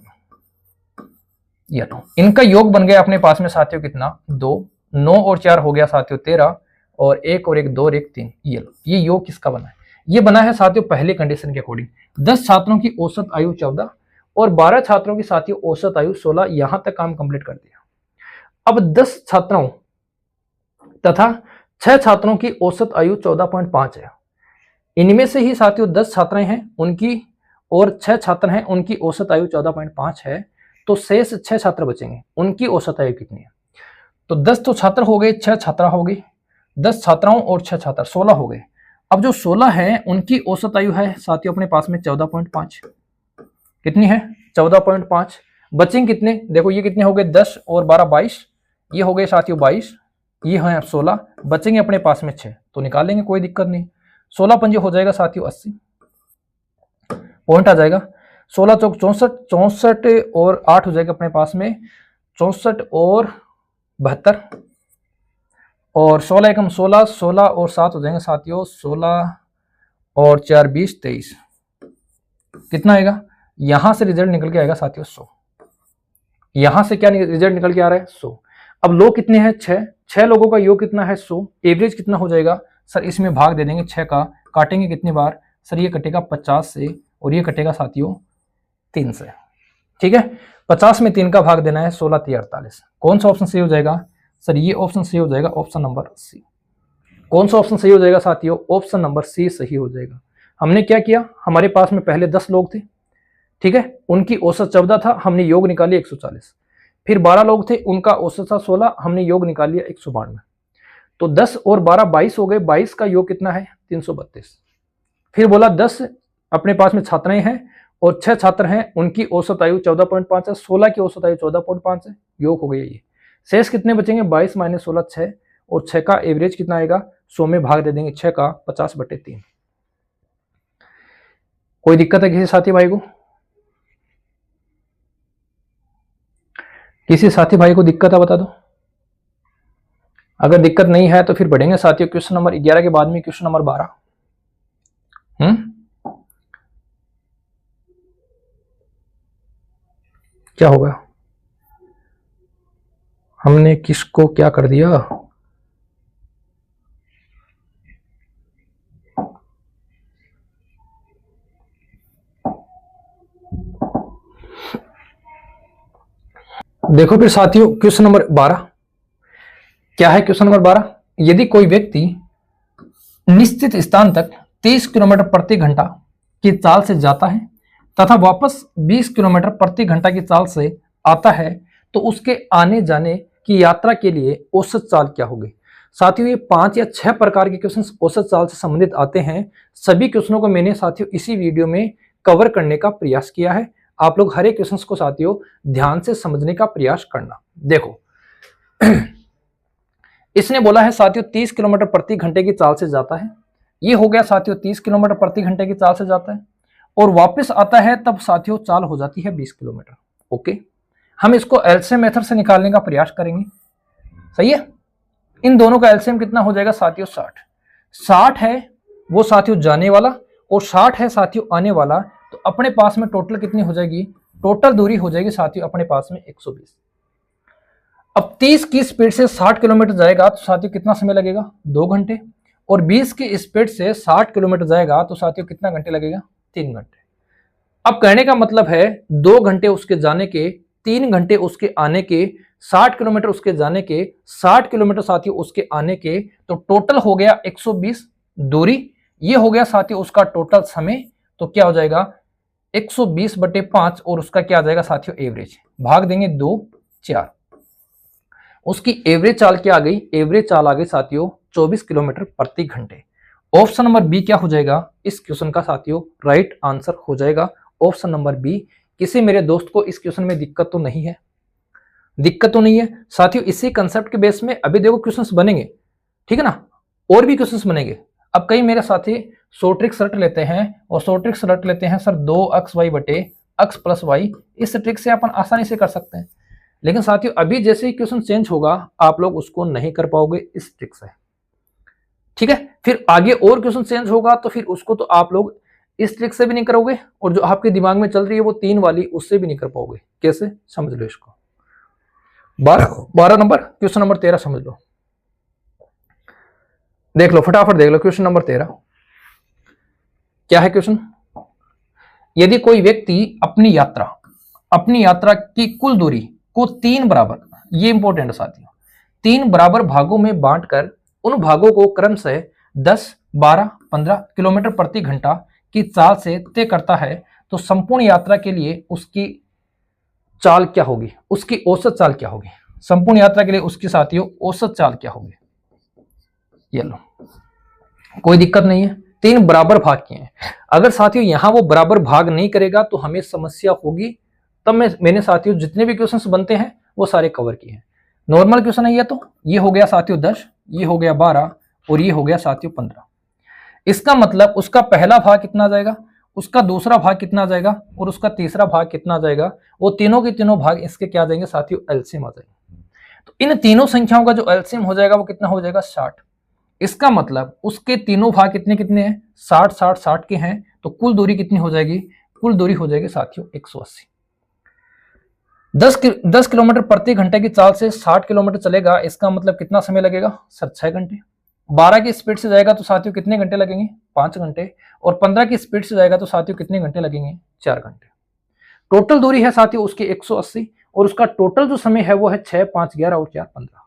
ये लो, इनका योग बन गया अपने पास में साथियों कितना 2, 9 और 4 हो गया साथियों 13 और 1 और 1 2 और 1 3। ये लो, ये योग किसका बना है, ये बना है साथियों पहले कंडीशन के अकॉर्डिंग। 10 छात्रों की औसत आयु 14 और 12 छात्रों की साथियों औसत आयु 16। यहां तक काम कंप्लीट कर दिया। अब 10 छात्रों तथा 6 छात्रों की औसत आयु 14.5 है। इनमें से ही साथियों 10 छात्राएं हैं उनकी और 6 छात्र हैं उनकी औसत आयु 14.5 है, तो शेष 6 छात्र बचेंगे, उनकी औसत आयु कितनी है। तो 10 तो छात्र हो गए, 6 छात्रा हो गई, 10 छात्राओं और 6 छात्र 16 हो गए। अब जो 16 है उनकी औसत आयु है साथियों अपने पास में 14.5। कितनी है 14.5। बचेंगे कितने, देखो ये कितने हो गए 10 और 12 22, ये हो गए साथियों 22, ये है 16, बचेंगे अपने पास में 6, तो निकालेंगे कोई दिक्कत नहीं। 16 पंजे हो जाएगा साथियों 80 पॉइंट आ जाएगा। 16 चौक 64, 64 और 8 हो जाएगा अपने पास में 64 और 72 और 16 एकम 16, 16 और 7 हो जाएंगे साथियों 16 और 4 20 23। कितना आएगा, यहां से रिजल्ट निकल के आएगा साथियों 100। यहां से क्या रिजल्ट निकल के आ रहा है 100। अब लोग कितने हैं 6 लोगों का योग कितना है 100। एवरेज कितना हो जाएगा सर, इसमें भाग दे देंगे 6 का, काटेंगे कितनी बार सर, ये कटेगा 50 से और ये कटेगा साथियों 3 से, ठीक है। 50 में 3 का भाग देना है, 16 3 48। कौन सा ऑप्शन सही हो जाएगा सर? ये ऑप्शन सही हो जाएगा, ऑप्शन नंबर सी। कौन सा ऑप्शन सही हो जाएगा साथियों? ऑप्शन नंबर सी सही हो जाएगा। हमने क्या किया, हमारे पास में पहले 10 लोग थे, ठीक है, उनकी औसत 14 था, हमने योग निकाली 140। फिर 12 लोग थे, उनका औसत था 16, हमने योग निकाल लिया 192। तो 10 और 12 22 हो गए, 22 का योग कितना है? 332। फिर बोला 10 अपने पास में छात्राएं हैं और 6 छात्र हैं, उनकी औसत आयु 14.5 है, 16 की औसत आयु 14.5 है, योग हो गया ये। शेष कितने बचेंगे? 22 माइनस 16 6, और 6 का एवरेज कितना आएगा? 100 में भाग दे देंगे 6 का, 50/3। कोई दिक्कत है किसी साथी भाई को? किसी साथी भाई को दिक्कत है बता दो। अगर दिक्कत नहीं है तो फिर बढ़ेंगे साथियों क्वेश्चन नंबर 11 के बाद में क्वेश्चन नंबर 12। क्या होगा? हमने किसको क्या कर दिया? देखो फिर साथियों क्वेश्चन नंबर 12 क्या है? क्वेश्चन नंबर 12, यदि कोई व्यक्ति निश्चित स्थान तक 30 किलोमीटर प्रति घंटा की चाल से जाता है तथा वापस 20 किलोमीटर प्रति घंटा की चाल से आता है तो उसके आने जाने की यात्रा के लिए औसत चाल क्या होगी? साथियों ये 5 या 6 प्रकार के क्वेश्चन औसत चाल से संबंधित आते हैं। सभी क्वेश्चनों को मैंने साथियों इसी वीडियो में कवर करने का प्रयास किया है। आप लोग हर एक क्वेश्चन को साथियों ध्यान से समझने का प्रयास करना। देखो इसने बोला है साथियों 30 किलोमीटर प्रति घंटे की चाल से जाता है, ये हो गया साथियों 30 किलोमीटर प्रति घंटे की चाल से जाता है, और वापस आता है तब साथियों चाल हो जाती है 20 किलोमीटर। ओके, हम इसको एलसीएम मेथड से निकालने का प्रयास करेंगे। सही है, इन दोनों का एलसीएम कितना हो जाएगा साथियों? 60 है वो साथियों जाने वाला और 60 है साथियों आने वाला, तो अपने पास में टोटल कितनी हो जाएगी? टोटल दूरी हो जाएगी साथियों अपने पास में 120। अब 30 की स्पीड से 60 किलोमीटर जाएगा तो साथियों कितना समय लगेगा? 2 घंटे। और 20 की स्पीड से 60 किलोमीटर जाएगा तो साथियों कितना घंटे लगेगा? 3 घंटे। अब कहने का मतलब है 2 घंटे उसके जाने के, 3 घंटे उसके आने के, 60 किलोमीटर उसके जाने के, 60 किलोमीटर साथियों उसके आने के, तो टोटल हो गया 120 दूरी। ये हो गया साथियों उसका टोटल समय। तो क्या हो जाएगा? 120/5, और उसका क्या आ जाएगा साथियों? एवरेज। भाग देंगे 2 4, उसकी एवरेज चाल क्या आ गई? एवरेज चाल आ गई साथियों 24 किलोमीटर प्रति घंटे। ऑप्शन नंबर बी क्या हो जाएगा इस क्वेश्चन का साथियों? राइट आंसर हो जाएगा ऑप्शन नंबर बी। किसी मेरे दोस्त को इस क्वेश्चन में दिक्कत तो नहीं है? दिक्कत तो नहीं है साथियों। इसी कंसेप्ट के बेस में अभी देखो क्वेश्चंस बनेंगे, ठीक है ना, और भी क्वेश्चंस बनेंगे। अब कई मेरे साथी शॉर्ट ट्रिक्स रट लेते हैं, और शॉर्ट ट्रिक्स रट लेते हैं सर 2xy/x+y, इस ट्रिक से अपन आसानी से कर सकते हैं। लेकिन साथियों अभी जैसे ही क्वेश्चन चेंज होगा आप लोग उसको नहीं कर पाओगे इस ट्रिक से, ठीक है। फिर आगे और क्वेश्चन चेंज होगा तो फिर उसको तो आप लोग इस ट्रिक से भी नहीं करोगे, और जो आपके दिमाग में चल रही है वो 3 वाली, उससे भी नहीं कर पाओगे। कैसे? समझ लो इसको। 12 नंबर क्वेश्चन नंबर 13 समझ लो, देख लो फटाफट देख लो क्वेश्चन नंबर 13 क्या है क्वेश्चन? यदि कोई व्यक्ति अपनी यात्रा की कुल दूरी को 3 बराबर, ये इंपॉर्टेंट है साथियों, 3 बराबर भागों में बांटकर उन भागों को क्रमशः 10, 12, 15 किलोमीटर प्रति घंटा की चाल से तय करता है तो संपूर्ण यात्रा के लिए उसकी चाल क्या होगी? उसकी औसत चाल क्या होगी? संपूर्ण यात्रा के लिए उसकी साथियों औसत चाल क्या होगी? ये लो, कोई दिक्कत नहीं है, 3 बराबर भाग किए हैं। अगर साथियों यहां वो बराबर भाग नहीं करेगा तो हमें समस्या होगी। तब मैंने साथियों जितने भी क्वेश्चंस बनते हैं वो सारे कवर किए हैं। नॉर्मल क्वेश्चन है ये हो गया साथियों 10, ये हो गया 12, और ये हो गया साथियों 15। इसका मतलब उसका पहला भाग कितना जाएगा, उसका दूसरा भाग कितना जाएगा, और उसका तीसरा भाग कितना जाएगा? वो तीनों के तीनों भाग इसके क्या जाएंगे साथियों? एलसीएम आ जाएंगे। तो इन तीनों संख्याओं का जो एलसीएम हो जाएगा वो कितना हो जाएगा? 60। इसका मतलब उसके तीनों भाग कितने कितने हैं? 60 60 60 के हैं। तो कुल दूरी कितनी हो जाएगी? कुल दूरी हो जाएगी साथियों 180। 10 किलोमीटर प्रति घंटे की चाल से 60 किलोमीटर चलेगा, इसका मतलब कितना समय लगेगा सर? 6 घंटे। 12 की स्पीड से जाएगा तो साथियों कितने घंटे लगेंगे? 5 घंटे। और 15 की स्पीड से जाएगा तो साथियों कितने घंटे लगेंगे? 4 घंटे। टोटल दूरी है साथियों उसकी 180 और उसका टोटल जो समय है वो है 6, 5, 11 और 4, 15।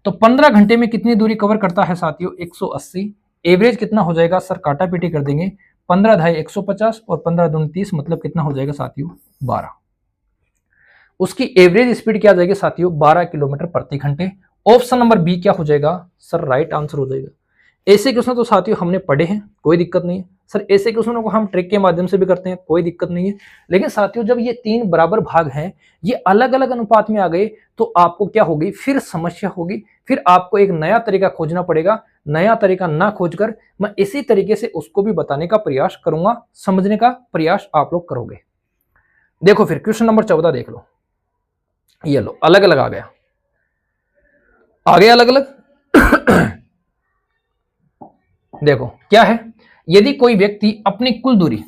तो 15 घंटे में कितनी दूरी कवर करता है साथियों? 180। एवरेज कितना हो जाएगा सर? काटा पीटी कर देंगे, 15 ढाई 150 और 15 दूनी 30, मतलब कितना हो जाएगा साथियों? 12। उसकी एवरेज स्पीड क्या आ जाएगी साथियों? 12 किलोमीटर प्रति घंटे। ऑप्शन नंबर बी क्या हो जाएगा सर? राइट आंसर हो जाएगा। ऐसे क्वेश्चन तो साथियों हमने पढ़े हैं, कोई दिक्कत नहीं है। सर ऐसे क्वेश्चनों को हम ट्रिक के माध्यम से भी करते हैं, कोई दिक्कत नहीं है। लेकिन साथियों जब ये 3 बराबर भाग हैं, ये अलग अलग अनुपात में आ गए, तो आपको क्या होगी? फिर समस्या होगी, फिर आपको एक नया तरीका खोजना पड़ेगा। नया तरीका ना खोजकर मैं इसी तरीके से उसको भी बताने का प्रयास करूंगा, समझने का प्रयास आप लोग करोगे। देखो फिर क्वेश्चन नंबर 14 देख लो, ये लो अलग अलग आ गया, अलग अलग। देखो क्या है, यदि कोई व्यक्ति अपनी कुल दूरी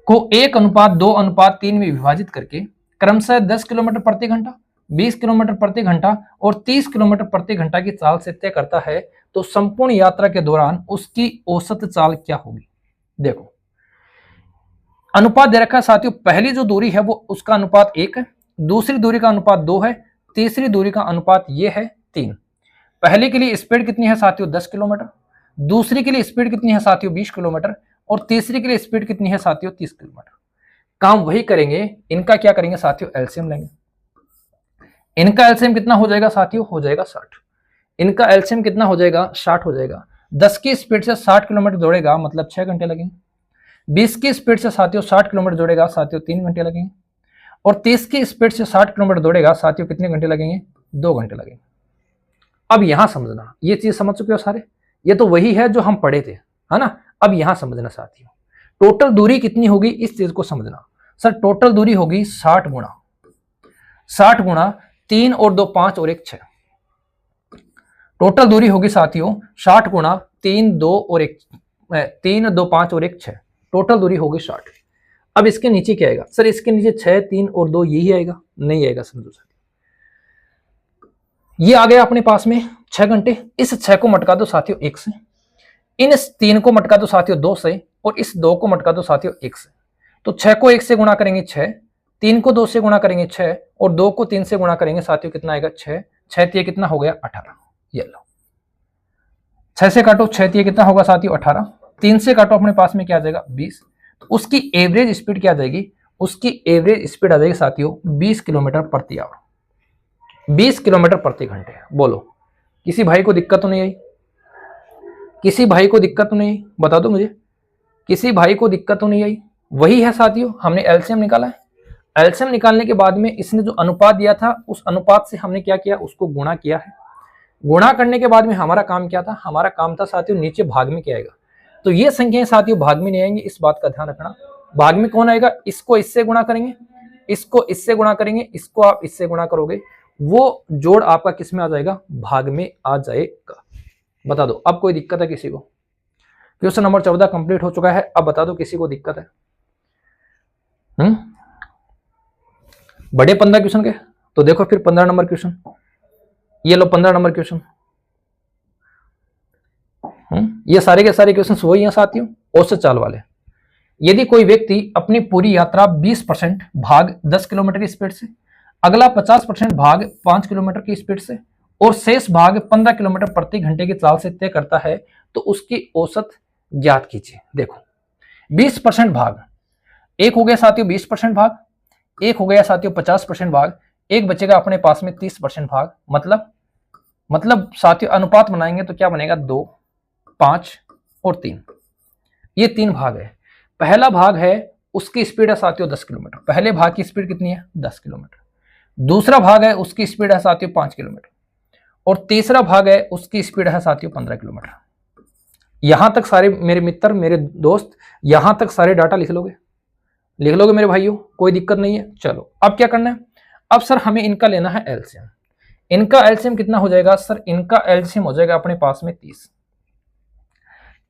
को 1:2:3 में विभाजित करके क्रमशः 10 किलोमीटर प्रति घंटा, 20 किलोमीटर प्रति घंटा और 30 किलोमीटर प्रति घंटा की चाल से तय करता है, तो संपूर्ण यात्रा के दौरान उसकी औसत चाल क्या होगी? देखो अनुपात दे रखा है साथियों, पहली जो दूरी है वो उसका अनुपात 1 है, दूसरी दूरी का अनुपात 2 है, तीसरी दूरी का अनुपात ये है 3। पहले के लिए स्पीड कितनी है साथियों? 10 किलोमीटर, दूसरी के लिए स्पीड कितनी है साथियों? 20 किलोमीटर और तीसरी के लिए स्पीड कितनी है साथियों? 30 किलोमीटर। काम वही करेंगे, इनका क्या करेंगे साथियों? एलसीएम लेंगे। इनका एलसीएम कितना हो जाएगा साथियों? हो जाएगा 60। इनका एलसीएम कितना हो जाएगा? 60 हो जाएगा। 10 की स्पीड से 60 किलोमीटर दौड़ेगा, मतलब 6 घंटे लगेंगे। 20 की स्पीड से साथियों 60 किलोमीटर दौड़ेगा साथियों, 3 घंटे लगेंगे। और 30 की स्पीड से 60 किलोमीटर दौड़ेगा साथियों, कितने घंटे लगेंगे? 2 घंटे लगेंगे। अब यहां समझना, ये चीज समझ चुके हो सारे? ये तो वही है जो हम पढ़े थे, है ना? अब यहां समझना साथियों, टोटल दूरी कितनी होगी, इस चीज को समझना। सर टोटल दूरी होगी 60 गुणा 3 और 2 5 और 1 6। टोटल दूरी होगी साथियों 60 गुणा 3 2 और 1 3 2 5 और 1 6। टोटल दूरी होगी 60। अब इसके नीचे क्या आएगा सर? इसके नीचे 6 3 और 2 यही आएगा? नहीं आएगा समझो सर। ये आ गया अपने पास में 6 घंटे। इस 6 को मटका दो साथियों 1 से, इन 3 को मटका दो साथियों 2 से, और इस 2 को मटका दो साथियों 1 से। तो 6 को 1 से गुणा करेंगे 6, 3 को 2 से गुणा करेंगे 6 और 2 को 3 से गुणा करेंगे साथियों, कितना आएगा? 6 6 तिये कितना हो गया? 18। ये लो 6 से काटो 6 तिये कितना होगा साथियों? 18। 3 से काटो अपने पास में क्या आ जाएगा? 20। तो उसकी एवरेज स्पीड क्या आ जाएगी? उसकी एवरेज स्पीड आ जाएगी साथियों 20 किलोमीटर प्रति आवर, 20 किलोमीटर प्रति घंटे। बोलो किसी भाई को दिक्कत तो नहीं आई? किसी भाई को दिक्कत तो नहीं? बता दो मुझे, किसी भाई को दिक्कत तो नहीं आई? वही है साथियों, हमने एलसीएम निकाला है। एलसीएम निकालने के बाद में इसने जो अनुपात दिया था, उस अनुपात से हमने क्या किया? उसको गुणा किया है। गुणा करने के बाद में हमारा काम क्या था? हमारा काम था साथियों नीचे भाग में क्या आएगा? तो ये संख्याएं साथियों भाग में नहीं आएंगी, इस बात का ध्यान रखना। भाग में कौन आएगा? इसको इससे गुणा करेंगे, इसको इससे गुणा करेंगे, इसको आप इससे गुणा करोगे, वो जोड़ आपका किस में आ जाएगा? भाग में आ जाएगा। बता दो अब कोई दिक्कत है किसी को? क्वेश्चन नंबर 14 कंप्लीट हो चुका है। अब बता दो किसी को दिक्कत है? बड़े 15 क्वेश्चन के? तो देखो फिर 15 नंबर क्वेश्चन, ये लो 15 नंबर क्वेश्चन। ये सारे के सारे क्वेश्चन वही हैं साथियों, औसत चाल वाले। यदि कोई व्यक्ति अपनी पूरी यात्रा 20% भाग 10 किलोमीटर की स्पीड से, अगला 50% भाग 5 किलोमीटर की स्पीड से और शेष भाग 15 किलोमीटर प्रति घंटे की चाल से तय करता है, तो उसकी औसत ज्ञात कीजिए। देखो 20% भाग, एक हो गया साथियों 20% भाग, एक हो गया साथियों 50% भाग, एक बचेगा अपने पास में 30% भाग। मतलब साथियों अनुपात बनाएंगे तो क्या बनेगा? 2 5 और 3, ये 3 भाग है। पहला भाग है उसकी स्पीड है साथियों 10 किलोमीटर, पहले भाग की स्पीड कितनी है? 10 किलोमीटर। दूसरा भाग है उसकी स्पीड है साथियों 5 किलोमीटर और तीसरा भाग है उसकी स्पीड है साथियों 15 किलोमीटर। यहां तक सारे मेरे मित्र, मेरे दोस्त, यहां तक सारे डाटा लिख लोगे मेरे भाइयों, कोई दिक्कत नहीं है। चलो अब क्या करना है? अब सर हमें इनका लेना है एलसीएम। इनका एलसीएम कितना हो जाएगा सर? इनका एलसीएम हो जाएगा अपने पास में 30।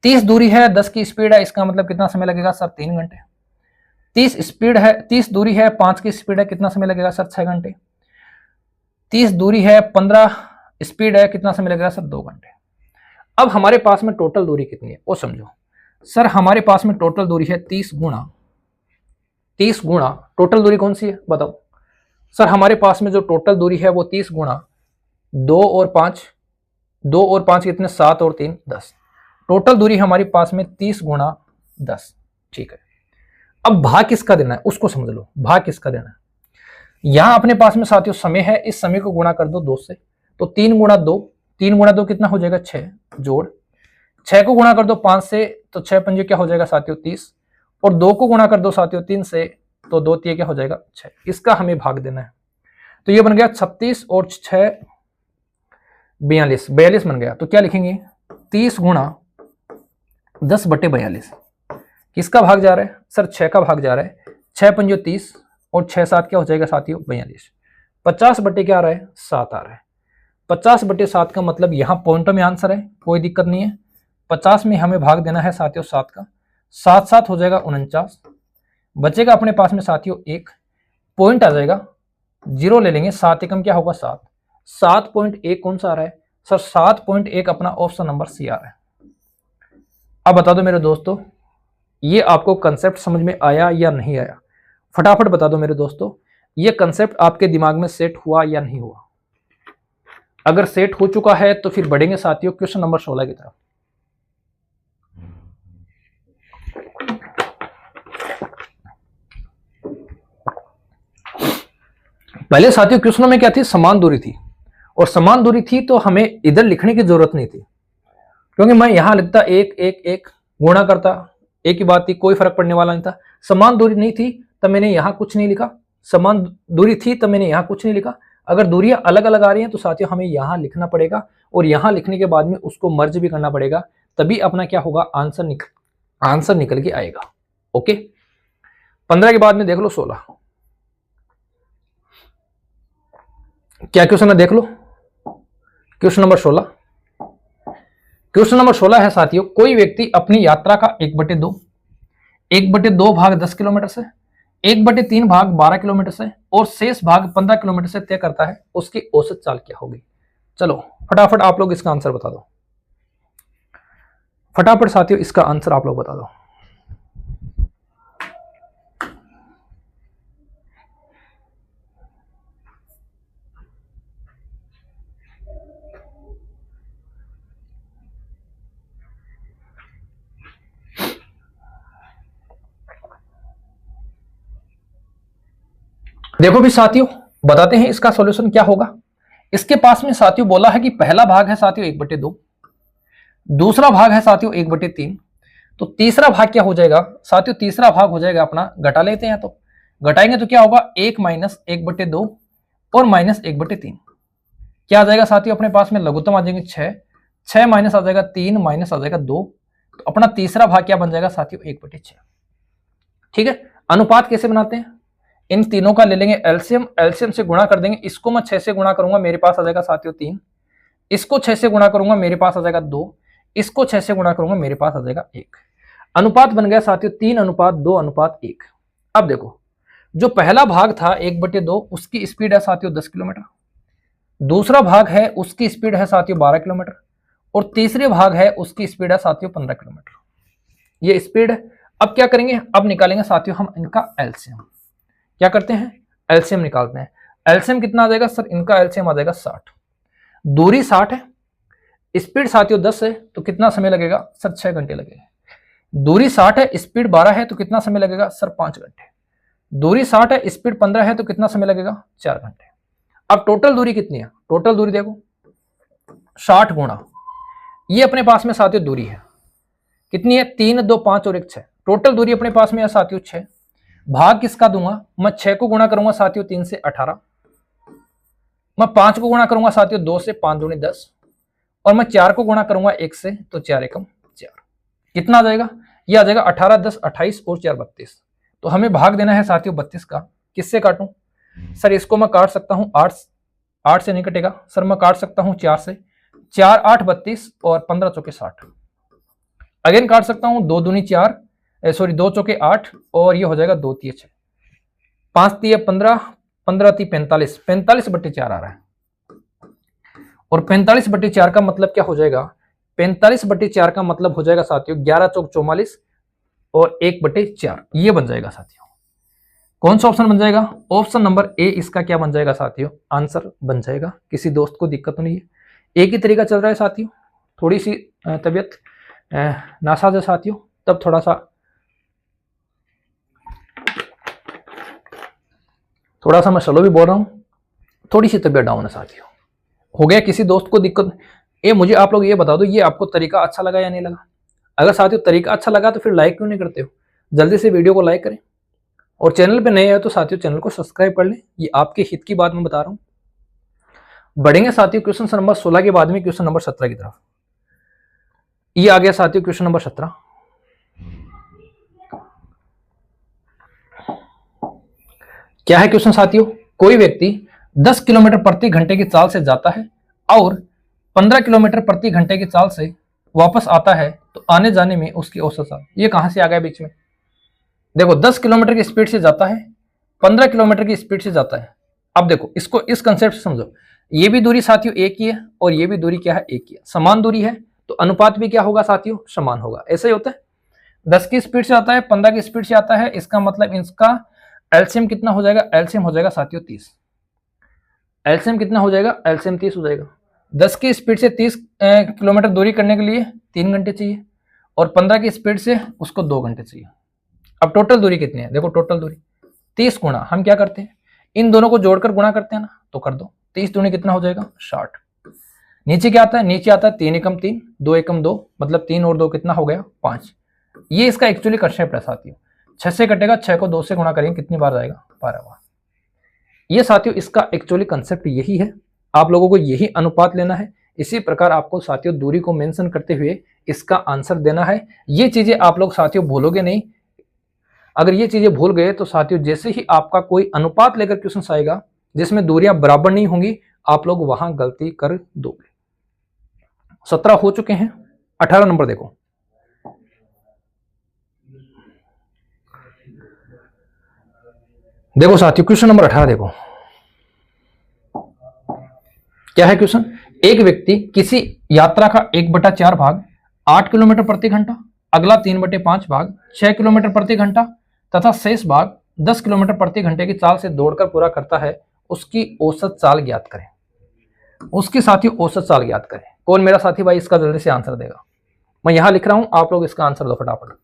30 दूरी है, 10 की स्पीड है, इसका मतलब कितना समय लगेगा सर? 3 घंटे। 30 स्पीड है, 30 दूरी है, 5 की स्पीड है, कितना समय लगेगा सर? 6 घंटे। 30 दूरी है, 15 स्पीड है, कितना समय लगेगा सर? 2 घंटे। अब हमारे पास में टोटल दूरी कितनी है वो समझो। सर हमारे पास में टोटल दूरी है 30 30 गुणा टोटल दूरी कौन सी है बताओ सर। हमारे पास में जो टोटल दूरी है वो 30 गुणा 2 और 5, 2 और 5 कितने, 7 और 3 10। टोटल दूरी हमारे पास में 30 गुणा 10। ठीक है, अब भाग किसका देना है उसको समझ लो, भाग किसका देना है। यहां अपने पास में साथियों समय है, इस समय को गुणा कर दो 2 से, तो 3 गुणा 2, 3 गुणा 2 कितना हो जाएगा 6, जोड़ 6 को गुणा कर दो 5 से, तो 6 पंजे क्या हो जाएगा साथियों 30, और 2 को गुणा कर दो साथियों 3 से, तो 2 3 क्या हो जाएगा 6। इसका हमें भाग देना है, तो ये बन गया 36 और 6 42, 42 बन गया। तो क्या लिखेंगे 30 गुणा 10/42। किसका भाग जा रहा है सर, 6 का भाग जा रहा है, 6 पंजो 30 और 6 7 क्या हो जाएगा साथियों 42। 50 बटे क्या आ रहा है 7 आ रहा है। 50/7 का मतलब यहां पॉइंटों में आंसर है, कोई दिक्कत नहीं है। 50 में हमें भाग देना है साथियों 7 का, 7 7 हो जाएगा 49, बचेगा अपने पास में साथियों 1, पॉइंट आ जाएगा, 0 ले लेंगे, 7 एकम क्या होगा 7, 7.1 कौन सा आ रहा है सर, 7.1 अपना ऑप्शन नंबर सी आ रहा है। अब बता दो मेरे दोस्तों, ये आपको कंसेप्ट समझ में आया या नहीं आया, फटाफट बता दो मेरे दोस्तों, ये कंसेप्ट आपके दिमाग में सेट हुआ या नहीं हुआ। अगर सेट हो चुका है तो फिर बढ़ेंगे साथियों क्वेश्चन नंबर 16 की तरफ। पहले साथियों क्वेश्चनों में क्या थी, समान दूरी थी, और समान दूरी थी तो हमें इधर लिखने की जरूरत नहीं थी, क्योंकि मैं यहां लिखता 1 1 1 गुणा करता, एक ही बात थी, कोई फर्क पड़ने वाला नहीं था। समान दूरी नहीं थी तब मैंने यहां कुछ नहीं लिखा, समान दूरी थी तब मैंने यहां कुछ नहीं लिखा। अगर दूरियां अलग अलग आ रही हैं तो साथियों हमें यहां लिखना पड़ेगा, और यहां लिखने के बाद में उसको मर्ज भी करना पड़ेगा, तभी अपना क्या होगा आंसर निकल के आएगा। ओके, 15 के बाद में देख लो 16, क्या क्वेश्चन है देख लो, क्वेश्चन नंबर 16। क्वेश्चन नंबर 16 है साथियों, कोई व्यक्ति अपनी यात्रा का 1/2 भाग 10 किलोमीटर से, 1/3 भाग 12 किलोमीटर से और शेष भाग 15 किलोमीटर से तय करता है, उसकी औसत चाल क्या होगी। चलो फटाफट आप लोग इसका आंसर बता दो, फटाफट साथियों इसका आंसर आप लोग बता दो। देखो भी साथियों, बताते हैं इसका सॉल्यूशन क्या होगा। इसके पास में साथियों बोला है कि पहला भाग है साथियों 1/2, दूसरा भाग है साथियों 1/3, तो तीसरा भाग क्या हो जाएगा साथियों, तीसरा भाग हो जाएगा अपना, घटा लेते हैं तो घटाएंगे तो क्या होगा 1 माइनस 1/2 और माइनस 1/3, क्या आ जाएगा साथियों अपने पास में लघुत्तम आ जाएंगे 6, 6 माइनस आ जाएगा 3 माइनस आ जाएगा 2, तो अपना तीसरा भाग क्या बन जाएगा साथियों 1/6। ठीक है, अनुपात कैसे बनाते हैं, इन तीनों का ले लेंगे एलसीएम, एलसीएम से गुणा कर देंगे, इसको मैं 6 से गुणा करूंगा मेरे पास आ जाएगा साथियों 3, इसको 6 से गुणा करूंगा मेरे पास आ जाएगा 2, इसको 6 से गुणा करूंगा मेरे पास आ जाएगा 1। अनुपात बन गया साथियों 3:2:1। अब देखो, जो पहला भाग था 1/2 उसकी स्पीड है साथियों 10 किलोमीटर, दूसरा भाग है उसकी स्पीड है साथियों 12 किलोमीटर, और तीसरे भाग है उसकी स्पीड है साथियों 15 किलोमीटर। ये स्पीड है। अब क्या करेंगे, अब निकालेंगे साथियों हम इनका एलसीएम। क्या करते हैं, एलसीएम निकालते हैं। एलसीएम कितना आ जाएगा सर, इनका एलसीएम आ जाएगा 60, दूरी 60 है, स्पीड साथियों 10 है, तो कितना समय लगेगा सर 6 घंटे लगेगा। दूरी 60 है, स्पीड 12 है, तो कितना समय लगेगा सर 5 घंटे। दूरी 60 है, स्पीड 15 है, तो कितना समय लगेगा 4 घंटे। अब टोटल दूरी कितनी है, टोटल दूरी देखो 60 गुणा ये अपने पास में साथियों दूरी है कितनी है, 3 2 5 और 1 6, टोटल दूरी अपने पास में है साथियों 6। भाग किसका दूंगा, मैं 6 को गुणा करूंगा साथियों 3 से 18, मैं 5 को गुणा करूंगा साथियों 2 से, 5 दूनी 10, और मैं 4 को गुणा करूंगा 1 से, तो 4 एकम 4। कितना आ जाएगा, ये आ जाएगा 18 10 28 और 4 32। तो हमें भाग देना है साथियों 32 का। किससे काटूं सर, इसको मैं काट सकता हूं 8 से नहीं कटेगा सर, मैं काट सकता हूं 4 से, 4 8 32 और 15 चौके 60। अगेन काट सकता हूं 2 दूनी 4, सॉरी 2 चौके 8 और ये हो जाएगा 2 3 6, 5 3 15, 15 3 45, 45/4 आ रहा है। और 45/4 का मतलब क्या हो जाएगा, 45/4 का मतलब हो जाएगा साथियों 11 चौक 44 और 1/4, ये बन जाएगा साथियों। कौन सा ऑप्शन बन जाएगा? ऑप्शन नंबर ए इसका क्या बन जाएगा साथियों? आंसर बन जाएगा। किसी दोस्त को दिक्कत तो नहीं है? एक ही तरीका चल रहा है साथियों, थोड़ी सी तबीयत नासाज है साथियों, तब थोड़ा सा मैं स्लो भी बोल रहा हूँ, थोड़ी सी तबीयत डाउन है साथियों। हो गया? किसी दोस्त को दिक्कत? मुझे आप लोग ये बता दो, ये आपको तरीका अच्छा लगा या नहीं लगा? अगर साथियों तरीका अच्छा लगा तो फिर लाइक क्यों नहीं करते हो? जल्दी से वीडियो को लाइक करें, और चैनल पे नए हैं तो साथियों चैनल को सब्सक्राइब कर लें। ये आपके हित की बात मैं बता रहा हूँ। बढ़ेंगे साथियों क्वेश्चन नंबर 16 के बाद में क्वेश्चन नंबर 17 की तरफ। ये आ गया साथियों क्वेश्चन नंबर 17। क्या है क्वेश्चन साथियों? कोई व्यक्ति 10 किलोमीटर प्रति घंटे की चाल से जाता है और 15 किलोमीटर प्रति घंटे की चाल से वापस आता है, तो आने जाने में उसकी औसत चाल, ये कहां से आ गया बीच में? देखो 10 किलोमीटर की स्पीड से जाता है, 15 किलोमीटर की स्पीड से जाता है। अब देखो इसको इस कंसेप्ट से समझो, ये भी दूरी साथियों एक ही है और ये भी दूरी क्या है? एक ही है, समान दूरी है, तो अनुपात भी क्या होगा साथियों? समान होगा। ऐसे ही होता है, 10 की स्पीड से आता है, 15 की स्पीड से आता है, इसका मतलब इसका एलसीएम कितना हो जाएगा? एलसीएम हो जाएगा साथियों 30। एलसीएम कितना हो जाएगा? एलसीएम 30 हो जाएगा। 10 की स्पीड से 30 किलोमीटर दूरी करने के लिए 3 घंटे चाहिए, और 15 की स्पीड से उसको 2 घंटे चाहिए। अब टोटल दूरी कितनी है? देखो टोटल दूरी 30 गुणा, हम क्या करते हैं इन दोनों को जोड़कर गुणा करते हैं ना, तो कर दो। 30 दूनी कितना हो जाएगा? 60। नीचे क्या आता है? नीचे आता है 3 एकम 3, 2 एकम 2, मतलब 3 और 2 कितना हो गया? 5। ये इसका एक्चुअली कंसेप्ट है साथियों। 6 से कटेगा, 6 को 2 से गुणा करेंगे, कितनी बार आएगा? 12 बार। ये साथियों इसका एक्चुअली कंसेप्ट यही है, आप लोगों को यही अनुपात लेना है। इसी प्रकार आपको साथियों दूरी को मेंशन करते हुए इसका आंसर देना है। ये चीजें आप लोग साथियों भूलोगे नहीं। अगर ये चीजें भूल गए तो साथियों जैसे ही आपका कोई अनुपात लेकर क्वेश्चन आएगा जिसमें दूरियां बराबर नहीं होंगी, आप लोग वहां गलती कर दोगे। 17 हो चुके हैं, 18 नंबर देखो। देखो साथियों क्वेश्चन नंबर 18 देखो क्या है क्वेश्चन। एक व्यक्ति किसी यात्रा का 1/4 भाग 8 किलोमीटर प्रति घंटा, अगला 3/5 भाग 6 किलोमीटर प्रति घंटा तथा शेष भाग 10 किलोमीटर प्रति घंटे की चाल से दौड़कर पूरा करता है, उसकी औसत चाल ज्ञात करें। उसकी साथियों औसत चाल ज्ञात करें। कौन मेरा साथी भाई इसका जल्दी से आंसर देगा? मैं यहां लिख रहा हूं, आप लोग इसका आंसर दो फटाफट।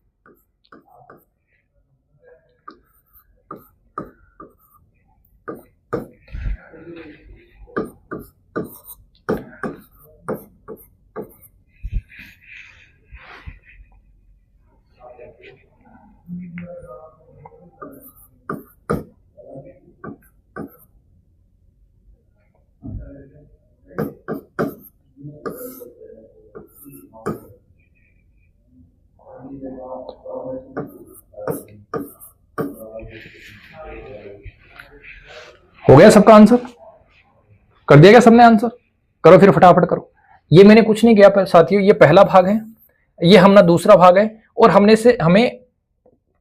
हो गया सबका आंसर? कर दिया क्या सबने आंसर? करो फिर फटाफट करो। ये मैंने कुछ नहीं किया साथियों, ये पहला भाग है, ये हमारा दूसरा भाग है, और हमें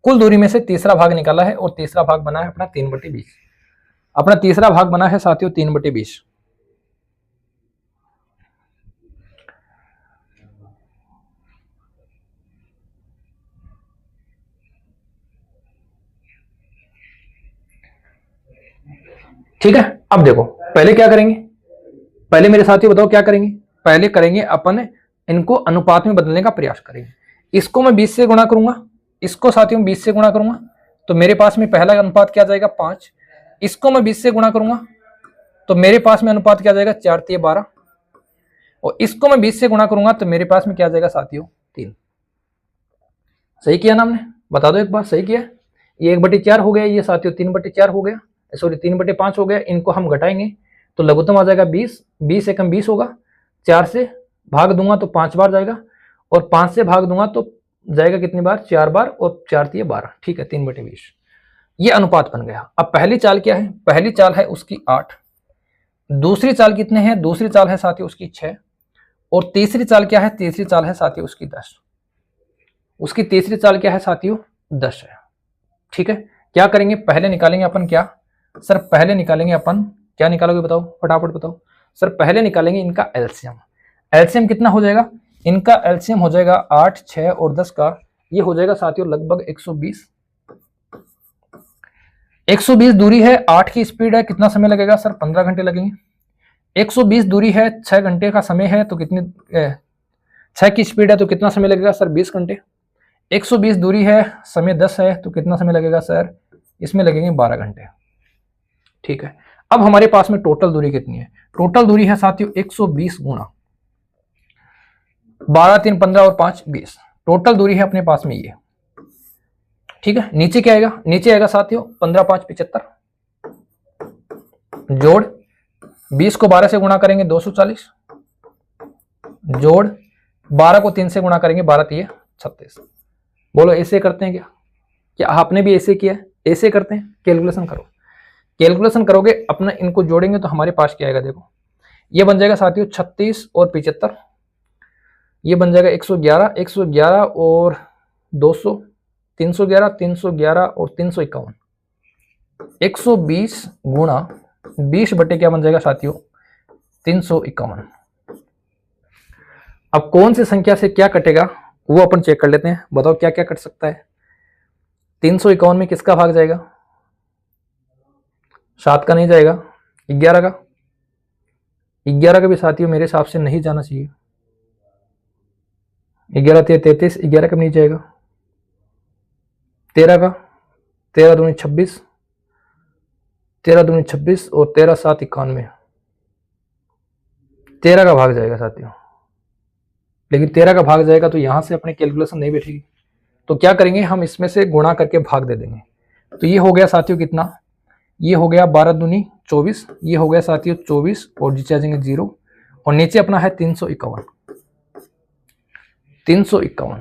कुल दूरी में से तीसरा भाग निकाला है, और तीसरा भाग बना है अपना 3/20। अपना तीसरा भाग बना है साथियों 3/20। ठीक है, अब देखो पहले क्या करेंगे, पहले मेरे साथियों बताओ क्या करेंगे। पहले करेंगे अपन इनको अनुपात में बदलने का प्रयास करेंगे। इसको मैं 20 से गुणा करूंगा, इसको साथियों 20 से गुणा करूंगा, तो मेरे पास में पहला अनुपात क्या जाएगा? 5। इसको मैं 20 से गुणा करूंगा तो मेरे पास में अनुपात क्या जाएगा? 4 3 12। और इसको मैं 20 से गुणा करूंगा तो मेरे पास में क्या जाएगा साथियों? 3। सही किया ना हमने? बता दो एक बार, सही किया? ये 1/4 हो गया, ये साथियों 3/4 हो गया, सॉरी 3/5 हो गया। इनको हम घटाएंगे तो लघुत्तम आ जाएगा 20। 20 एकम 20 होगा, 4 से भाग दूंगा तो 5 बार जाएगा, और 5 से भाग दूंगा तो जाएगा कितनी बार? 4 बार, और 4 3 12। ठीक है, 3/20 ये अनुपात बन गया। अब पहली चाल क्या है? पहली चाल है उसकी 8। दूसरी चाल कितने हैं? दूसरी चाल है साथियों उसकी 6। और तीसरी चाल क्या है? तीसरी चाल है साथियों उसकी 10। उसकी तीसरी चाल क्या है साथियों? 10 है। ठीक है, क्या करेंगे? पहले निकालेंगे अपन क्या सर? पहले निकालेंगे अपन क्या निकालोगे? बताओ फटाफट बताओ सर। पहले निकालेंगे इनका एलसीएम। एलसीएम कितना हो जाएगा? इनका एलसीएम हो जाएगा 8 6 और 10 का, ये हो जाएगा साथियों लगभग 120। 120 दूरी है, 8 की स्पीड है, कितना समय लगेगा सर? 15 घंटे लगेंगे। 120 दूरी है, 6 घंटे का समय है, तो कितनी 6 की स्पीड है तो कितना समय लगेगा सर? 20 घंटे। 120 दूरी है, समय 10 है, तो कितना समय लगेगा सर? इसमें लगेंगे 12 घंटे। ठीक है, अब हमारे पास में टोटल दूरी कितनी है? टोटल दूरी है साथियों 120 गुणा 12 3 15 और 5 20। टोटल दूरी है अपने पास में ये। ठीक है, नीचे क्या आएगा? नीचे आएगा साथियों 15 5 75 जोड़ 20 को 12 से गुणा करेंगे 240 जोड़ 12 को 3 से गुणा करेंगे 12 3 36। बोलो ऐसे करते हैं क्या? क्या आपने भी ऐसे किया है? ऐसे करते हैं? कैलकुलेशन करो, कैलकुलेशन करोगे अपना, इनको जोड़ेंगे तो हमारे पास क्या आएगा? देखो ये बन जाएगा साथियों 36 और 75, ये बन जाएगा 111, 111 और 200, 311, 311 और 351। 120 गुणा 20 बटे क्या बन जाएगा साथियों? 351। अब कौन सी संख्या से क्या कटेगा वो अपन चेक कर लेते हैं। बताओ क्या क्या कट सकता है? 351 में किसका भाग जाएगा? 7 का नहीं जाएगा। 11 का? 11 का भी साथियों मेरे हिसाब से नहीं जाना चाहिए। 11 3 33, 11 का भी नहीं जाएगा। 13 का? 13 दूनी 26, 13 दूनी 26 और 13 7 91। 13 का भाग जाएगा साथियों, लेकिन 13 का भाग जाएगा तो यहां से अपनी कैलकुलेशन नहीं बैठेगी। तो क्या करेंगे हम? इसमें से गुणा करके भाग दे देंगे। तो ये हो गया साथियों कितना? ये हो गया 12 दूनी 24, ये हो गया साथियों 24 और नीचे आ जाएंगे 0 और नीचे अपना है 351। 351।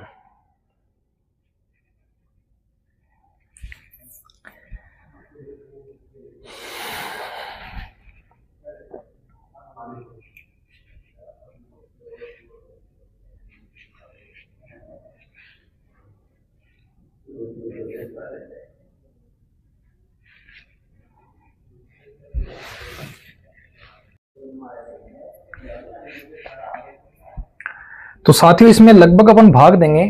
तो साथियों इसमें लगभग अपन भाग देंगे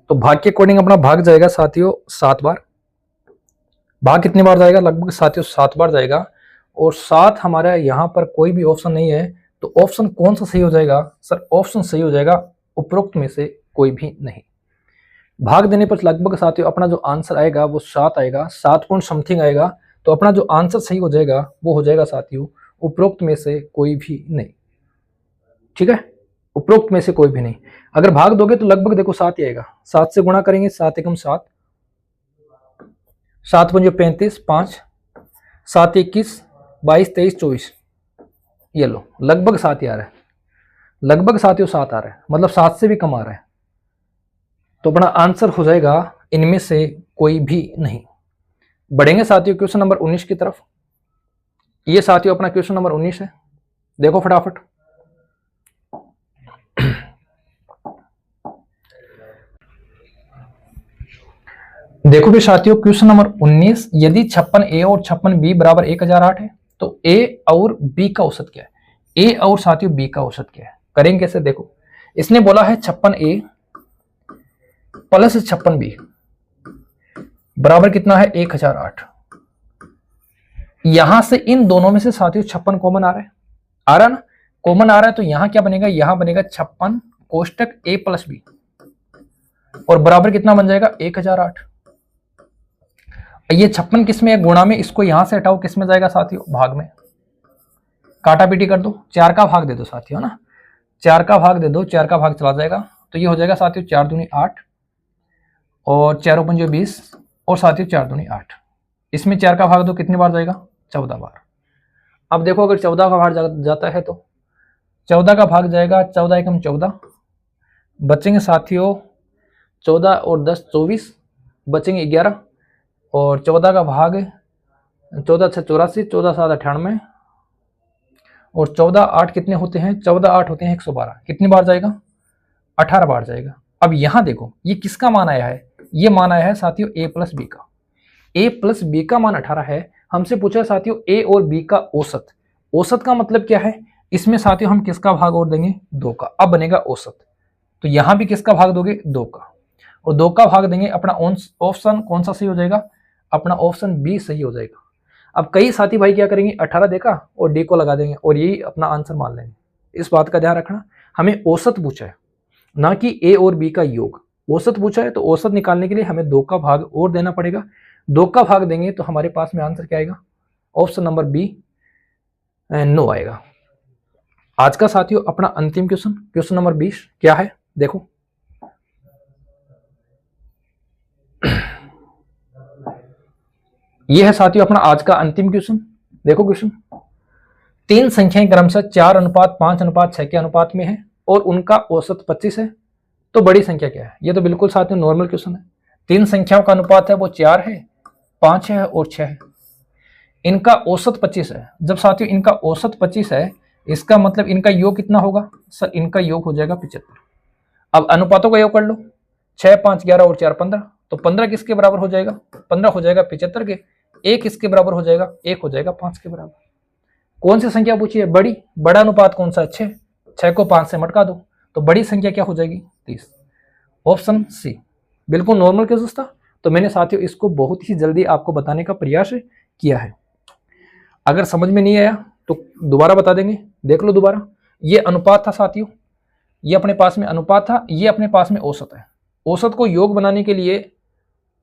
तो भाग के अकॉर्डिंग अपना भाग जाएगा साथियों 7 बार। भाग कितनी बार जाएगा? लगभग साथियों 7 बार जाएगा। और 7 हमारा यहाँ पर कोई भी ऑप्शन नहीं है, तो ऑप्शन कौन सा सही हो जाएगा सर? ऑप्शन सही हो जाएगा उपरोक्त में से कोई भी नहीं। भाग देने पर लगभग साथियों अपना जो आंसर आएगा वो 7 आएगा, 7 पॉइंट समथिंग आएगा। तो अपना जो आंसर सही हो जाएगा वो हो जाएगा साथियों उपरोक्त में से कोई भी नहीं। ठीक है, उपरोक्त में से कोई भी नहीं। अगर भाग दोगे तो लगभग देखो 7 ही आएगा। 7 से गुणा करेंगे, 7 एकम 7, 7 पंजे 35, 5, 7 21, 22 23 24। ये लो लगभग 7 ही आ रहा है, लगभग साथियों 7 आ रहा है, मतलब 7 से भी कम आ रहा है। तो अपना आंसर हो जाएगा इनमें से कोई भी नहीं। बढ़ेंगे साथियों क्वेश्चन नंबर 19 की तरफ। ये साथियों अपना क्वेश्चन नंबर 19 है, देखो फटाफट। देखो भी साथियों क्वेश्चन नंबर 19, यदि 56A और 56B बराबर 1008 है तो A और B का औसत क्या है? A और साथियों B का औसत क्या है? करेंगे कैसे? देखो इसने बोला है 56A प्लस 56B बराबर कितना है? 1008। यहां से इन दोनों में से साथियों 56 कॉमन आ रहा है, आ रहा ना? कॉमन आ रहा है तो यहां क्या बनेगा? यहां बनेगा 56 कोष्टक A प्लस B और बराबर कितना बन जाएगा? 1008। ये 56 किस में है? गुणा में। इसको यहां से हटाओ, किस में जाएगा साथियों? भाग में। काटा पीटी कर दो, 4 का भाग दे दो साथियों ना, 4 का भाग दे दो, 4 का भाग चला जाएगा। तो ये हो जाएगा साथियों 4 दूनी 8 और 4 पंजे 20 और साथियों 4 दूनी 8। इसमें 4 का भाग दो, कितनी बार जाएगा? 14 बार। अब देखो अगर 14 का भाग जाता है तो 14 का भाग जाएगा, 14 एकम 14, बचेंगे साथियों 14 और 10 24, बचेंगे 11 और 14 का भाग 14 6 84, 14 7 98 और 14 8 कितने होते हैं? 14 8 होते हैं 112। कितनी बार जाएगा? 18 बार जाएगा। अब यहां देखो ये किसका मान आया है? ये मान आया है साथियों A प्लस B का। A प्लस B का मान 18 है। हमसे पूछा साथियों A और B का औसत। औसत का मतलब क्या है? इसमें साथियों हम किसका भाग और देंगे? 2 का। अब बनेगा औसत। तो यहां भी किसका भाग दोगे? 2 का, और 2 का भाग देंगे। अपना ऑप्शन कौन सा सही हो जाएगा? अपना ऑप्शन बी सही हो जाएगा। अब कई साथी भाई क्या करेंगे, 18 देखा और डी को लगा देंगे और यही अपना आंसर मान लेंगे। इस बात का ध्यान रखना, हमें औसत पूछा है ना कि ए और बी का योग। औसत पूछा है तो औसत निकालने के लिए हमें 2 का भाग और देना पड़ेगा। 2 का भाग देंगे तो हमारे पास में आंसर क्या आएगा, ऑप्शन नंबर बी 9 आएगा। आज का साथियों अपना अंतिम क्वेश्चन, क्वेश्चन नंबर 20 क्या है देखो। यह है साथियों अपना आज का अंतिम क्वेश्चन। देखो क्वेश्चन, 3 संख्याएं क्रमशः 4:5:6 के अनुपात में है और उनका औसत 25 है, तो बड़ी संख्या क्या है। ये तो बिल्कुल साथियों नॉर्मल क्वेश्चन है। 3 संख्याओं का अनुपात है वो 4 है, 5 है और 6 है। इनका औसत 25 है। जब साथियों इनका औसत 25 है, इसका मतलब इनका योग कितना होगा सर, इनका योग हो जाएगा 75। अब अनुपातों का योग कर लो, 6, 5, 11 और 4 15, तो 15 किसके बराबर हो जाएगा, 15 हो जाएगा 75 के। 1 किसके बराबर हो जाएगा, 1 हो जाएगा 5 के बराबर। कौन सी संख्या पूछी है, बड़ी। बड़ा अनुपात कौन सा है, 6। 6 को 5 से मटका दो तो बड़ी संख्या क्या हो जाएगी, 30। ऑप्शन सी बिल्कुल नॉर्मल केसेस था, तो मैंने साथियों इसको बहुत ही जल्दी आपको बताने का प्रयास किया है। अगर समझ में नहीं आया तो दोबारा बता देंगे, देख लो दोबारा। ये अनुपात था साथियों, ये अपने पास में अनुपात था, ये अपने पास में औसत है। औसत को योग बनाने के लिए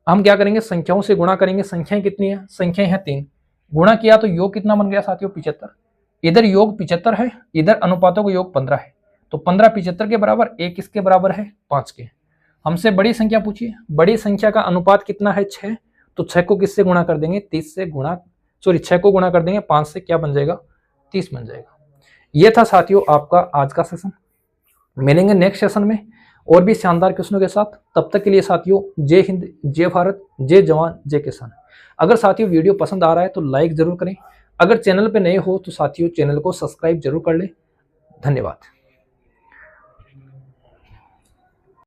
हम क्या करेंगे, संख्याओं से गुणा करेंगे। संख्याएं कितनी है, संख्याएं हैं 3, गुणा किया तो योग कितना बन गया साथियों, 75। इधर योग 75 है, इधर अनुपातों का योग 15 है, तो 15 75 के बराबर। 1 किसके बराबर है, 5 के। हमसे बड़ी संख्या पूछिए, बड़ी संख्या का अनुपात कितना है, 6, तो 6 को किससे गुणा कर देंगे, 30 से गुणा, 6 को गुणा कर देंगे 5 से, क्या बन जाएगा, 30 बन जाएगा। ये था साथियों आपका आज का सेशन। मिलेंगे नेक्स्ट सेशन में और भी शानदार क्वेश्चनों के साथ। तब तक के लिए साथियों जय हिंद, जय भारत, जय जवान, जय किसान। अगर साथियों वीडियो पसंद आ रहा है तो लाइक जरूर करें। अगर चैनल पे नए हो तो साथियों चैनल को सब्सक्राइब जरूर कर लें। धन्यवाद।